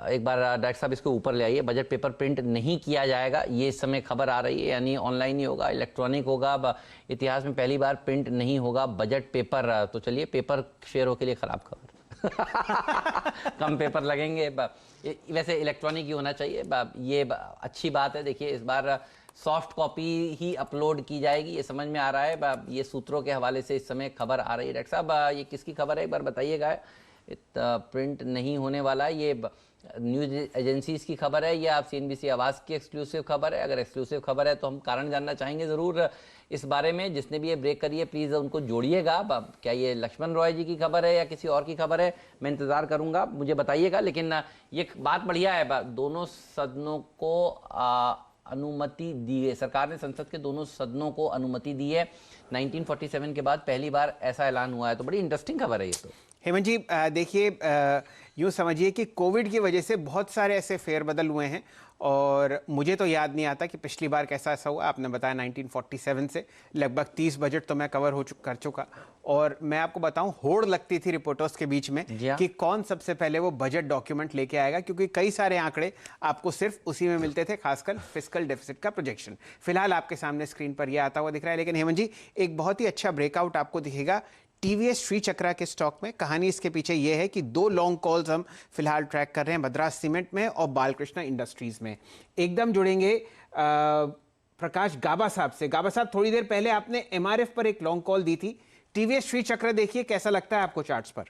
एक बार डायरेक्टर साहब इसको ऊपर ले आइए, बजट पेपर प्रिंट नहीं किया जाएगा, ये इस समय खबर आ रही है, यानी ऑनलाइन ही होगा, इलेक्ट्रॉनिक होगा। इतिहास में पहली बार प्रिंट नहीं होगा बजट पेपर। तो चलिए, पेपर शेयरों के लिए खराब खबर कम पेपर लगेंगे, वैसे इलेक्ट्रॉनिक ही होना चाहिए, ये अच्छी बात है। देखिए इस बार सॉफ्ट कॉपी ही अपलोड की जाएगी, ये समझ में आ रहा है। ये सूत्रों के हवाले से इस समय खबर आ रही है। डॉक्टर साहब ये किसकी खबर है, एक बार बताइएगा। प्रिंट नहीं होने वाला है, ये न्यूज एजेंसीज की खबर है या सीएनबीसी आवाज की एक्सक्लूसिव खबर है? अगर एक्सक्लूसिव खबर है तो हम कारण जानना चाहेंगे ज़रूर इस बारे में। जिसने भी ये ब्रेक करी है प्लीज़ उनको जोड़िएगा। क्या ये लक्ष्मण रॉय जी की खबर है या किसी और की खबर है, मैं इंतज़ार करूंगा, मुझे बताइएगा। लेकिन ये बात बढ़िया है, दोनों सदनों को अनुमति दी है, सरकार ने संसद के दोनों सदनों को अनुमति दी है। 1947 के बाद पहली बार ऐसा ऐलान हुआ है, तो बड़ी इंटरेस्टिंग खबर है ये। तो हेमंत जी देखिए, यूँ समझिए कि कोविड की वजह से बहुत सारे ऐसे फेरबदल हुए हैं और मुझे तो याद नहीं आता कि पिछली बार कैसा ऐसा हुआ। आपने बताया 1947 से लगभग 30 बजट तो मैं कवर कर चुका और मैं आपको बताऊं होड़ लगती थी रिपोर्टर्स के बीच में कि कौन सबसे पहले वो बजट डॉक्यूमेंट लेके आएगा, क्योंकि कई सारे आंकड़े आपको सिर्फ उसी में मिलते थे, खासकर फिस्कल डेफिसिट का प्रोजेक्शन। फिलहाल आपके सामने स्क्रीन पर यह आता हुआ दिख रहा है। लेकिन हेमंत जी एक बहुत ही अच्छा ब्रेकआउट आपको दिखेगा टीवीएस श्री चक्रा के स्टॉक में। कहानी इसके पीछे ये है कि दो लॉन्ग कॉल्स हम फिलहाल ट्रैक कर रहे हैं, मद्रास सीमेंट में और बालकृष्ण इंडस्ट्रीज में। एकदम जुड़ेंगे प्रकाश गाबा साहब से। गाबा साहब, थोड़ी देर पहले आपने एमआरएफ पर एक लॉन्ग कॉल दी थी, टीवीएस श्री चक्र देखिए कैसा लगता है आपको चार्ट्स पर?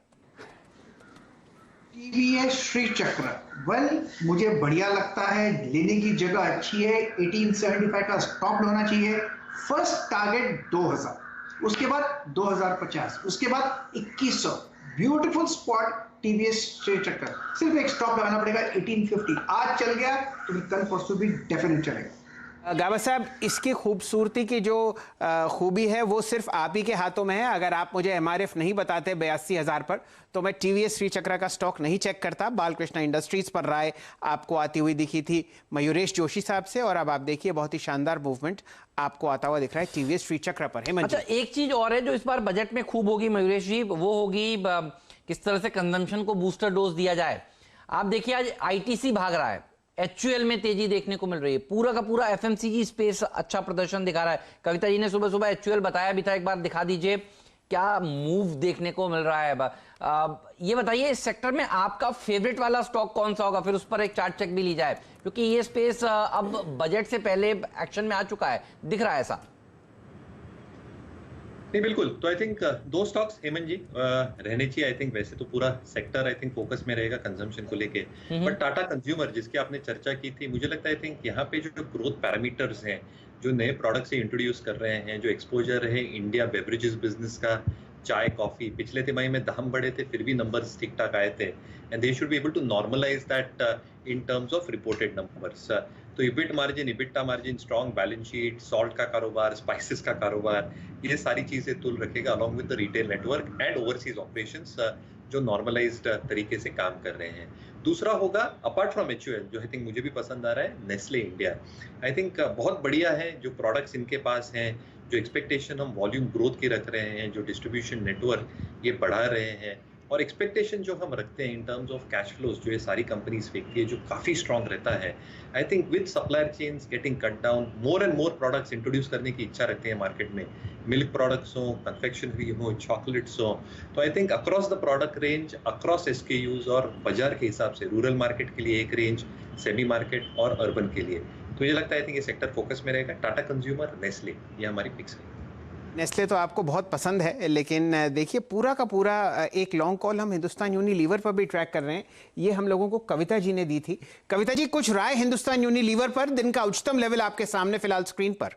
टीवीएस श्री चक्र मुझे बढ़िया लगता है, लेने की जगह अच्छी है। 1875 का स्टॉप होना चाहिए। फर्स्ट टारगेट 2000, उसके बाद 2050, उसके बाद 2100। ब्यूटीफुल स्पॉट टीवीएस श्री चक्र। सिर्फ एक स्टॉप लगाना पड़ेगा 1850। आज चल गया तो कल परसों भी डेफिनेट चलेगा। गाबा साहब, इसकी खूबसूरती की जो खूबी है वो सिर्फ आप ही के हाथों में है। अगर आप मुझे एमआरएफ नहीं बताते 82,000 पर तो मैं टीवीएस श्री चक्र का स्टॉक नहीं चेक करता। बालकृष्ण इंडस्ट्रीज पर राय आपको आती हुई दिखी थी मयूरेश जोशी साहब से, और अब आप देखिए बहुत ही शानदार मूवमेंट आपको आता हुआ दिख रहा है टीवीएस श्री चक्र पर। अच्छा, एक चीज और है जो इस बार बजट में खूब होगी मयूरेश जी, वो होगी किस तरह से कंजम्पशन को बूस्टर डोज दिया जाए। आप देखिए आज आईटीसी भाग रहा है, एचयूएल में तेजी देखने को मिल रही है, पूरा का पूरा एफएमसीजी स्पेस अच्छा प्रदर्शन दिखा रहा है। कविता जी ने सुबह सुबह एचयूएल बताया भी था, एक बार दिखा दीजिए क्या मूव देखने को मिल रहा है। ये बताइए इस सेक्टर में आपका फेवरेट वाला स्टॉक कौन सा होगा, फिर उस पर एक चार्ट चेक भी ली जाए, क्योंकि ये स्पेस अब बजट से पहले एक्शन में आ चुका है, दिख रहा है ऐसा। नहीं बिल्कुल, तो आई थिंक दो स्टॉक्स हेमंत जी रहने चाहिए। आई थिंक वैसे तो पूरा सेक्टर आई थिंक फोकस में रहेगा कंजम्पशन को लेके, बट टाटा कंज्यूमर जिसकी आपने चर्चा की थी, मुझे लगता है आई थिंक यहाँ पे जो ग्रोथ पैरामीटर्स हैं, जो नए प्रोडक्ट से इंट्रोड्यूस कर रहे हैं, जो एक्सपोजर है इंडिया बेवरेजेस बिजनेस का, चाय कॉफी, पिछले तिमाही में दाम बढ़े थे फिर भी नंबर्स ठीक ठाक आए थे, and they should be able to normalise that in terms of reported numbers. तो EBIT margin, EBITDA margin, strong balance sheet, salt का कारोबार, स्पाइसेस का कारोबार, ये सारी चीजें तुल रखेगा along with the retail network and overseas operations जो नॉर्मलाइज्ड तरीके से काम कर रहे हैं। दूसरा होगा अपार्ट फ्रॉम एचयूएल, जो आई थिंक मुझे भी पसंद आ रहा है, नेस्ले इंडिया। आई थिंक बहुत बढ़िया है जो प्रोडक्ट्स इनके पास हैं, जो एक्सपेक्टेशन हम वॉल्यूम ग्रोथ की रख रहे हैं, जो डिस्ट्रीब्यूशन नेटवर्क ये बढ़ा रहे हैं, और एक्सपेक्टेशन जो हम रखते हैं इन टर्म्स ऑफ कैश फ्लोज जो ये सारी कंपनीज फेंकती है, जो काफी स्ट्रॉन्ग रहता है। I think with supply chains getting cut down, more and more products introduce करने की इच्छा रखते हैं मार्केट में, मिल्क प्रोडक्ट्स हो, कन्फेक्शनरी हो, चॉकलेट्स हो। तो I think across the product range, across SKUs और बाजार के हिसाब से रूरल मार्केट के लिए एक रेंज, सेमी मार्केट और अर्बन के लिए, तो ये लगता है आई थिंक ये सेक्टर फोकस में रहेगा। टाटा कंज्यूमर, नेस्ले, ये हमारी पिक्स है। नेस्ले तो आपको बहुत पसंद है, लेकिन देखिए पूरा का पूरा एक लॉन्ग कॉल हम हिंदुस्तान यूनिलीवर पर भी ट्रैक कर रहे हैं। ये हम लोगों को कविता जी ने दी थी। कविता जी, कुछ राय हिंदुस्तान यूनिलीवर पर? दिन का उच्चतम लेवल आपके सामने फिलहाल स्क्रीन पर।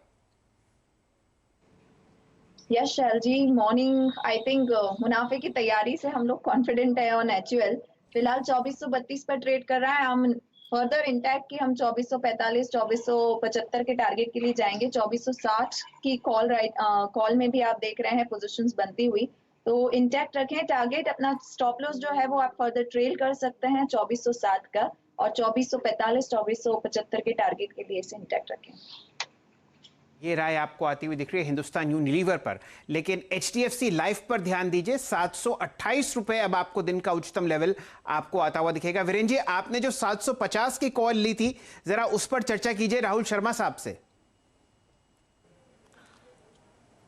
Yes Shail ji, morning I think मुनाफे की तैयारी से हम लोग कॉन्फिडेंट है ऑन एचयूएल। फिलहाल 2432 पर ट्रेड कर रहा है। हम फर्दर इंटैक्ट की हम 2445 2475 के टारगेट के लिए जाएंगे। 2460 की कॉल में भी आप देख रहे हैं पोजीशंस बनती हुई, तो इंटैक्ट रखें टारगेट। अपना स्टॉप लॉस जो है वो आप फर्दर ट्रेल कर सकते हैं 2460 का, और 2445 2475 के टारगेट के लिए इसे इंटैक्ट रखें। ये राय आपको आती हुई दिख रही है हिंदुस्तान यूनिलीवर पर, लेकिन एचडीएफसी लाइफ पर ध्यान दीजिए। 728 रुपए अब आपको दिन का उच्चतम लेवल आपको आता हुआ दिखेगा। वीरेंद्र जी, आपने जो 750 की कॉल ली थी, जरा उस पर चर्चा कीजिए राहुल शर्मा साहब से।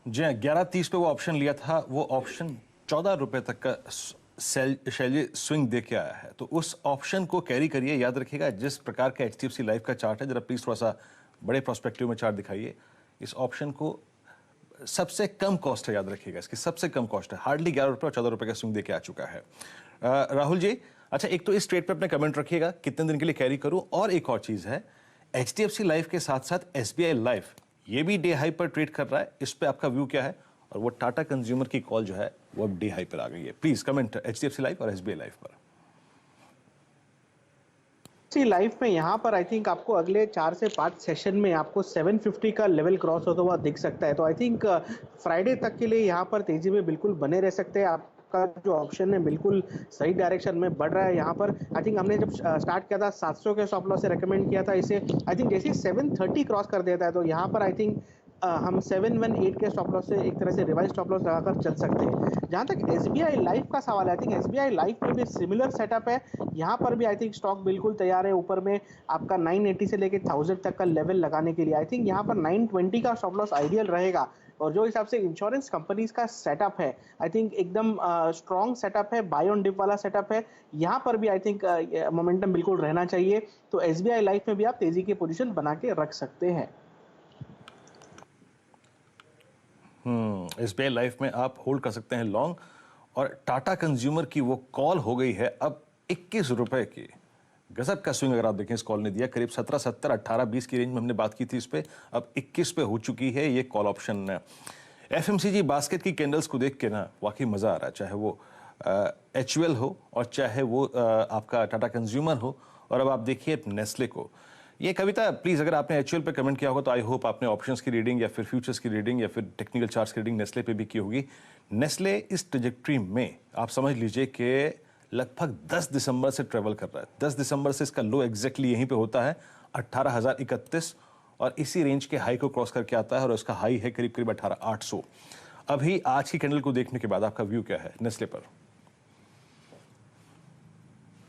जी हाँ, 11:30 पे वो ऑप्शन लिया था। वो ऑप्शन 14 रुपए तक का शैली स्विंग दे के आया है, तो उस ऑप्शन को कैरी करिए। याद रखिएगा, जिस प्रकार का एचडीएफसी लाइफ का चार्ट है, जरा प्लीज थोड़ा सा बड़े प्रोस्पेक्टिव में चार्ट दिखाइए। इस ऑप्शन को सबसे कम कॉस्ट है, याद रखिएगा, इसकी सबसे कम कॉस्ट है। हार्डली 11 रुपए और 14 रुपए का स्विंग देके आ चुका है। राहुल जी, अच्छा, एक तो इस ट्रेड पे अपने कमेंट रखिएगा कितने दिन के लिए कैरी करूं, और एक और चीज है, एचडीएफसी लाइफ के साथ साथ एसबीआई लाइफ ये भी डे हाई पर ट्रेड कर रहा है। इस पे आपका व्यू क्या है? और वो टाटा कंज्यूमर की कॉल जो है वो अब डे हाई पर आ गई है। प्लीज कमेंट एचडीएफसी लाइफ और एसबीआई लाइफ पर। लाइफ में यहाँ पर आई थिंक आपको अगले 4 से 5 सेशन में आपको 750 का लेवल क्रॉस होता हुआ दिख सकता है। तो आई थिंक फ्राइडे तक के लिए यहाँ पर तेजी में बिल्कुल बने रह सकते हैं। आपका जो ऑप्शन है बिल्कुल सही डायरेक्शन में बढ़ रहा है। यहाँ पर आई थिंक हमने जब स्टार्ट किया था 700 के स्टॉप लॉस से रेकमेंड किया था इसे। आई थिंक जैसे 730 क्रॉस कर देता है तो यहाँ पर आई थिंक हम 718 के स्टॉप लॉस से एक तरह से रिवाइज स्टॉप लॉस लगाकर चल सकते हैं। जहां तक एसबीआई लाइफ का सवाल है, आई थिंक एसबीआई लाइफ में भी सिमिलर सेटअप है। यहां पर भी आई थिंक स्टॉक बिल्कुल तैयार है ऊपर में आपका 980 से लेके 1000 तक का लेवल लगाने के लिए। आई थिंक यहां पर 920 का स्टॉप लॉस आइडियल रहेगा। और जो हिसाब से इंश्योरेंस कंपनीज का सेटअप है, आई थिंक एकदम स्ट्रॉन्ग सेटअप है, बाय ऑन डिप वाला सेटअप है। यहाँ पर भी आई थिंक मोमेंटम बिल्कुल रहना चाहिए। तो एसबीआई लाइफ में भी आप तेजी की पोजीशन बना के रख सकते हैं। एसबीआई लाइफ में आप होल्ड कर सकते हैं लॉन्ग। और टाटा कंज्यूमर की वो कॉल हो गई है अब 21 रुपए की। गजब का स्विंग अगर आप देखें, इस कॉल ने दिया करीब 17, 17, 18, 20 की रेंज में हमने बात की थी इस पे, अब 21 पे हो चुकी है ये कॉल ऑप्शन। एफएमसीजी बास्केट की कैंडल्स को देख के ना वाकई मजा आ रहा है, चाहे वो एचयूएल हो और चाहे वो आपका टाटा कंज्यूमर हो। और अब आप देखिए नेस्ले को। ये कविता, प्लीज अगर आपने एचयूएल पे कमेंट किया होगा तो आई होप आपने ऑप्शंस की रीडिंग या फिर फ्यूचर्स की रीडिंग या फिर टेक्निकल चार्ट्स की रीडिंग नेस्ले पे भी की होगी। नेस्ले इस ट्रेजेक्ट्री में आप समझ लीजिए कि लगभग 10 दिसंबर से ट्रेवल कर रहा है। 10 दिसंबर से इसका लो एग्जैक्टली यहीं पे होता है 18,031, और इसी रेंज के हाई को क्रॉस करके आता है और उसका हाई है करीब करीब 18,800। अभी आज की कैंडल को देखने के बाद आपका व्यू क्या है नेस्ले पर?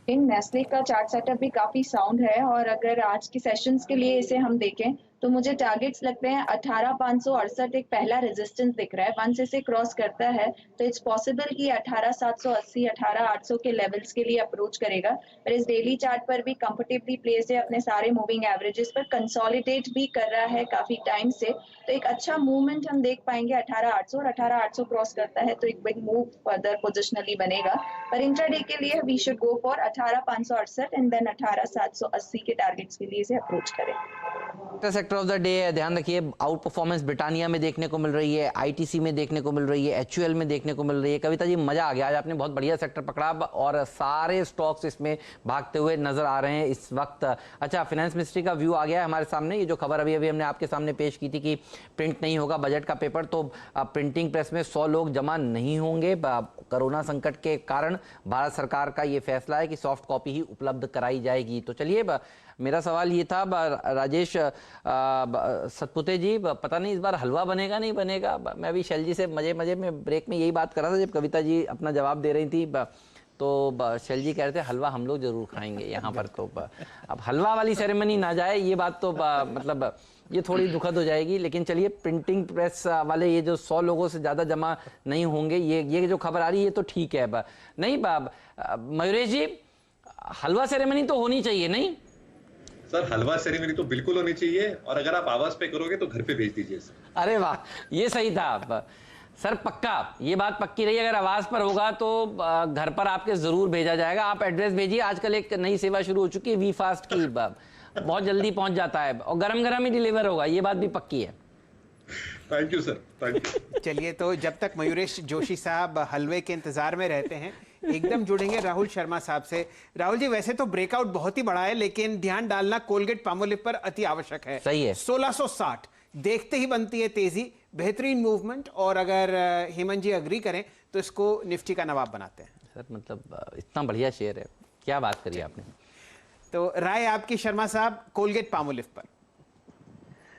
इन नेस्ले का चार्ट सेटअप भी काफी साउंड है, और अगर आज की सेशंस के लिए इसे हम देखें तो मुझे टारगेट्स लगते हैं 18,568 एक पहला रेजिस्टेंस दिख रहा है। वंस इसे क्रॉस करता है तो इट्स पॉसिबल कि 18,780 18,800 के लेवल्स के लिए अप्रोच करेगा। पर इस डेली चार्ट पर भी कंफर्टेबली प्लेस है अपने सारे मूविंग एवरेजेस पर, कंसोलिडेट भी कर रहा है काफी टाइम से। तो एक अच्छा मूवमेंट हम देख पाएंगे 18,800, और 18,800 क्रॉस करता है तो एक बिग मूव फर्दर पोजिशनली बनेगा। पर इंट्राडे के लिए we should go for 18,568 and then 18,780 के टारगेट्स के लिए इसे अप्रोच करें। सेक्टर ऑफ द डे है, ध्यान रखिए, आउट परफॉर्मेंस ब्रिटानिया में देखने को मिल रही है, आईटीसी में देखने को मिल रही है, एचयूएल में देखने को मिल रही है। कविता जी, मजा आ गया, आज आपने बहुत बढ़िया सेक्टर पकड़ा और सारे स्टॉक्स इसमें भागते हुए नजर आ रहे हैं इस वक्त। अच्छा, फाइनेंस मिनिस्ट्री का व्यू आ गया है हमारे सामने। ये जो खबर अभी अभी हमने आपके सामने पेश की थी कि प्रिंट नहीं होगा बजट का पेपर, तो प्रिंटिंग प्रेस में 100 लोग जमा नहीं होंगे। कोरोना संकट के कारण भारत सरकार का ये फैसला है कि सॉफ्ट कॉपी ही उपलब्ध कराई जाएगी। तो चलिए, मेरा सवाल ये था राजेश सतपुते जी, पता नहीं इस बार हलवा बनेगा नहीं बनेगा। मैं अभी शैल जी से मजे में ब्रेक में यही बात कर रहा था जब कविता जी अपना जवाब दे रही थी, तो शैल जी कह रहे थे हलवा हम लोग जरूर खाएंगे यहाँ पर। तो अब हलवा वाली सेरेमनी ना जाए, ये बात तो मतलब ये थोड़ी दुखद हो जाएगी। लेकिन चलिए, प्रिंटिंग प्रेस वाले ये जो 100 लोगों से ज़्यादा जमा नहीं होंगे, ये जो खबर आ रही है तो ठीक है। नहीं मयूरेश जी, हलवा सेरेमनी तो होनी चाहिए नहीं? सर हलवा सेरेमनी तो बिल्कुल होनी चाहिए, और अगर आप आवाज पे करोगे तो घर पे भेज दीजिए सर। अरे वाह, ये सही था सर, पक्का ये बात पक्की रही, अगर आवाज पर होगा तो घर पर आपके जरूर भेजा जाएगा। आप एड्रेस भेजिए। आजकल एक नई सेवा शुरू हो चुकी है वी फास्ट की, बहुत जल्दी पहुंच जाता है और गरम गरम ही डिलीवर होगा, ये बात भी पक्की है। Thank you sir, thank you. चलिए, तो जब तक मयूरेश जोशी साहब हलवे के इंतजार में रहते हैं, एकदम जुड़ेंगे राहुल शर्मा साहब से। राहुल जी, वैसे तो ब्रेकआउट बहुत ही बड़ा है, लेकिन ध्यान डालना कोलगेट पामोलिव पर अति आवश्यक है। सही है। 1660 देखते ही बनती है तेजी, बेहतरीन मूवमेंट, और अगर हेमंत जी अग्री करें तो इसको निफ्टी का नवाब बनाते हैं। सर मतलब इतना बढ़िया शेयर है, क्या बात करी आपने। तो राय आपकी शर्मा साहब कोलगेट पामोलिव पर?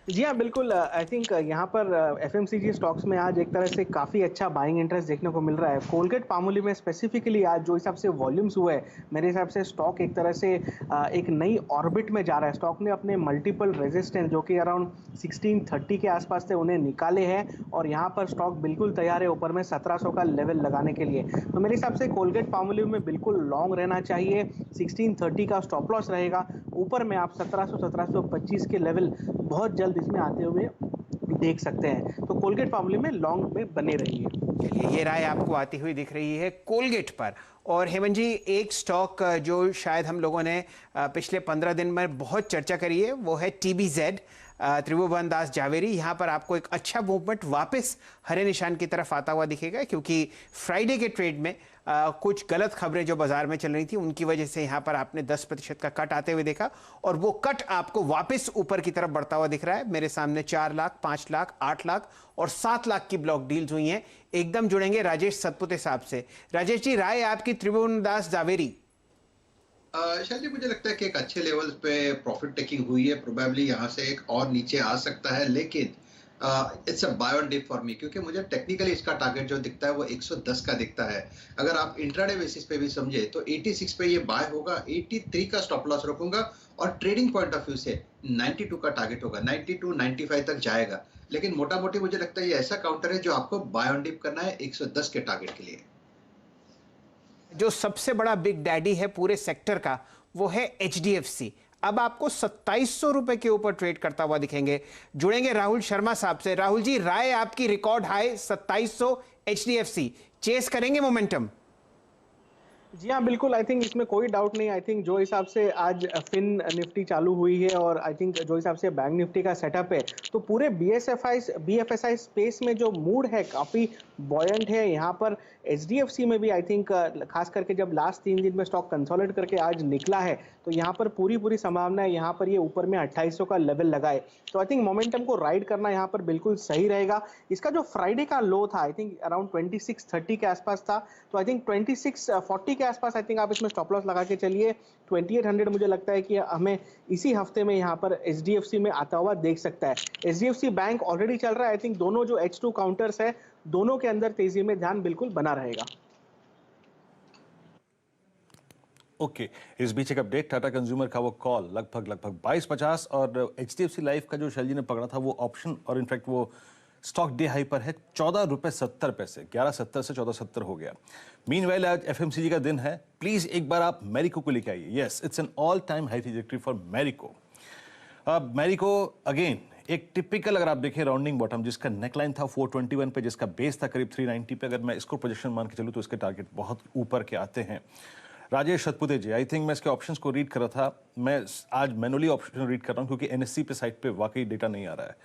जी हाँ, बिल्कुल। आई थिंक यहाँ पर एफएमसीजी स्टॉक्स में आज एक तरह से काफ़ी अच्छा बाइंग इंटरेस्ट देखने को मिल रहा है। कोलगेट पामोलिव में स्पेसिफिकली आज जो हिसाब से वॉल्यूम्स हुए हैं, मेरे हिसाब से स्टॉक एक तरह से एक नई ऑर्बिट में जा रहा है। स्टॉक ने अपने मल्टीपल रेजिस्टेंस जो कि अराउंड 1630 के आसपास थे, उन्हें निकाले हैं, और यहाँ पर स्टॉक बिल्कुल तैयार है ऊपर में 1700 का लेवल लगाने के लिए। तो मेरे हिसाब से कोलगेट पामोलिव में बिल्कुल लॉन्ग रहना चाहिए। 1630 का स्टॉप लॉस रहेगा। ऊपर में आप 1700-1725 के लेवल बहुत जल्द इसमें आते हुए देख सकते हैं। तो कोलगेट पामोलिव में लॉन्ग में बने रहिए। चलिए, ये राय आपको आती हुई दिख रही है कोलगेट पर। और हेमंत जी, एक स्टॉक जो शायद हम लोगों ने पिछले 15 दिन में बहुत चर्चा करी है, वो है TBZ, त्रिभुवन दास जावेरी। यहाँ पर आपको एक अच्छा मूवमेंट वापस हरे निशान की तरफ आता हुआ दिखेगा, क्योंकि फ्राइडे के ट्रेड में कुछ गलत खबरें जो बाजार में चल रही थी, उनकी वजह से यहाँ पर आपने 10% का कट आते हुए देखा, और वो कट आपको वापस ऊपर की तरफ बढ़ता हुआ दिख रहा है। मेरे सामने 4 लाख, 5 लाख, 8 लाख और 7 लाख की ब्लॉक डील्स हुई हैं। एकदम जुड़ेंगे राजेश सतपुते साहब से। राजेश जी, राय आपकी त्रिभुवन दास जावेरी? शायद जी, मुझे लगता है कि एक अच्छे लेवल पे प्रॉफिट टेकिंग हुई है। प्रोबेबली यहाँ से एक और नीचे आ सकता है, लेकिन it's a buy on dip for me, क्योंकि मुझे टेक्निकली इसका टारगेट जो दिखता है वो 110 का दिखता है। अगर आप इंट्राडे बेसिस पे भी समझे तो 86 पे ये बाय होगा, 83 का स्टॉप लॉस रखूंगा, और ट्रेडिंग पॉइंट ऑफ व्यू से 92 का टारगेट होगा। 92, 95 तक जाएगा, लेकिन मोटा मोटी मुझे लगता है ये ऐसा काउंटर है जो आपको बाय ऑन डिप करना है 110 के टारगेट के लिए। जो सबसे बड़ा बिग डैडी है पूरे सेक्टर का, वो है HDFC। अब आपको 2700 रुपए के ऊपर ट्रेड करता हुआ दिखेंगे। जुड़ेंगे राहुल शर्मा साहब से। राहुल जी, राय आपकी? रिकॉर्ड हाई 2700 HDFC, चेस करेंगे मोमेंटम? जी हाँ, बिल्कुल। आई थिंक इसमें कोई डाउट नहीं। आई थिंक जो हिसाब से आज फिन निफ्टी चालू हुई है, और आई थिंक जो हिसाब से बैंक निफ्टी का सेटअप है, तो पूरे BFSI स्पेस में जो मूड है काफ़ी बॉयंट है। यहाँ पर HDFC में भी आई थिंक खास करके जब लास्ट 3 दिन में स्टॉक कंसोलिडेट करके आज निकला है, तो यहाँ पर पूरी संभावना है यहाँ पर ये ऊपर में 2800 का लेवल लगाए। तो आई थिंक मोमेंटम को राइड करना यहाँ पर बिल्कुल सही रहेगा। इसका जो फ्राइडे का लो था, आई थिंक अराउंड 2630 के आसपास था, तो आई थिंक 2640 के आसपास आई थिंक आप इसमें स्टॉप लॉस लगा के चलिए। 2800 मुझे लगता है कि हमें इसी हफ्ते में यहाँ पर HDFC में आता हुआ देख सकता है। HDFC बैंक ऑलरेडी चल रहा है। आई थिंक दोनों जो H2 काउंटर्स है, दोनों के अंदर तेजी में ध्यान बिल्कुल बना रहेगा। ओके, इस बीच एक अपडेट, टाटा कंज्यूमर का वो कॉल लगभग 2250, और HDFC लाइफ का जो शैलजी ने पकड़ा था वो ऑप्शन, और इनफैक्ट वो स्टॉक डे हाई पर है 14 रुपए 70 पैसे, 11.70 से 14.70 हो गया। मीनवाइल आज FMCG का दिन है। प्लीज एक बार आप मैरिको को लेके आइए। Yes, it's an all time high trajectory for Marico. Marico again एक टिपिकल, अगर आप देखें, राउंडिंग बॉटम, जिसका नेकलाइन था 421 पे, जिसका बेस था करीब 390 पे। अगर मैं इसको प्रोजेक्शन मान के चलूँ तो इसके टारगेट बहुत ऊपर के आते हैं। राजेश सतपुते जी, आई थिंक मैं इसके ऑप्शंस को रीड कर रहा था। मैं आज मैनुअली ऑप्शन रीड कर रहा हूँ, क्योंकि NSE पे साइट पे वाकई डेटा नहीं आ रहा है।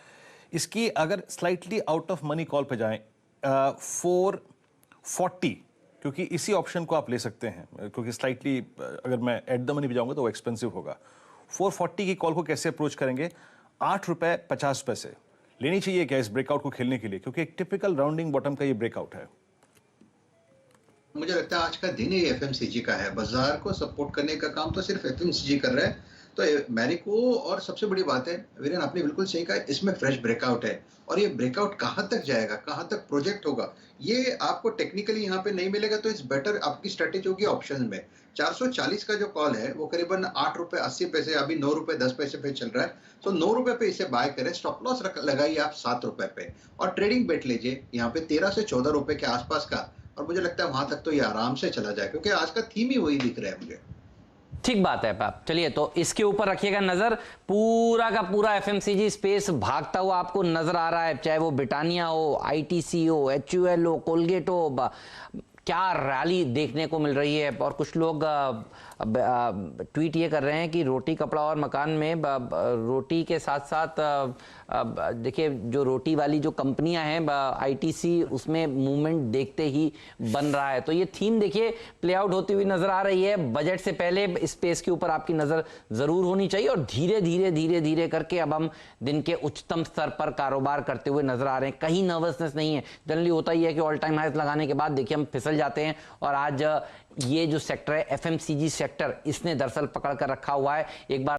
इसकी अगर slightly out of money call पे जाएं 440, क्योंकि इसी ऑप्शन को आप ले सकते हैं, क्योंकि स्लाइटली अगर मैं एट द मनी भी जाऊंगा तो वो एक्सपेंसिव होगा। 440 की कॉल को कैसे अप्रोच करेंगे? 8 रुपए 50 पैसे लेनी चाहिए क्या इस ब्रेकआउट को खेलने के लिए, क्योंकि एक टिपिकल राउंडिंग बॉटम का ये ब्रेकआउट है। मुझे लगता है आज का दिन ही FMCG का है। बाजार को सपोर्ट करने का काम तो सिर्फ FMCG कर रहा है। तो मैरिको, और सबसे बड़ी बात है वीरेन, आपने बिल्कुल सही कहा, इसमें फ्रेश ब्रेकआउट है, और ये ब्रेकआउट कहां तक जाएगा, कहां तक प्रोजेक्ट होगा, ये आपको टेक्निकली यहाँ पे नहीं मिलेगा। तो इट्स बेटर आपकी स्ट्रेटेजी होगी ऑप्शन में। 440 का जो कॉल है वो करीबन 8 रुपए 80 पैसे, अभी 9 रुपए 10 पैसे पे चल रहा है। तो 9 रुपए पे इसे बाय करें, स्टॉप लॉस लगाइए आप 7 रुपए पे, और ट्रेडिंग बेट लीजिए यहाँ पे 13 से 14 रुपए के आसपास का, और मुझे लगता है वहां तक तो ये आराम से चला जाए, क्योंकि आज का थीम ही वही दिख रहा है मुझे। ठीक बात है पाप। चलिए तो इसके ऊपर रखिएगा नजर। पूरा का पूरा एफएमसीजी स्पेस भागता हुआ आपको नजर आ रहा है, चाहे वो ब्रिटानिया हो, आईटीसी हो, एचयूएल हो, कोलगेट हो, क्या रैली देखने को मिल रही है। और कुछ लोग ट्वीट ये कर रहे हैं कि रोटी कपड़ा और मकान में रोटी के साथ साथ देखिए जो रोटी वाली जो कंपनियां हैं आईटीसी, उसमें मूवमेंट देखते ही बन रहा है। तो ये थीम देखिए प्ले आउट होती हुई नजर आ रही है। बजट से पहले स्पेस के ऊपर आपकी नजर जरूर होनी चाहिए और धीरे धीरे धीरे धीरे करके अब हम दिन के उच्चतम स्तर पर कारोबार करते हुए नजर आ रहे हैं। कहीं नर्वसनेस नहीं है। जनरली होता ही है कि ऑल टाइम हाइज लगाने के बाद देखिए हम फिसल जाते हैं। और आज ये जो सेक्टर है एफएमसीजी सेक्टर, इसने दरअसल पकड़ कर रखा हुआ है। एक बार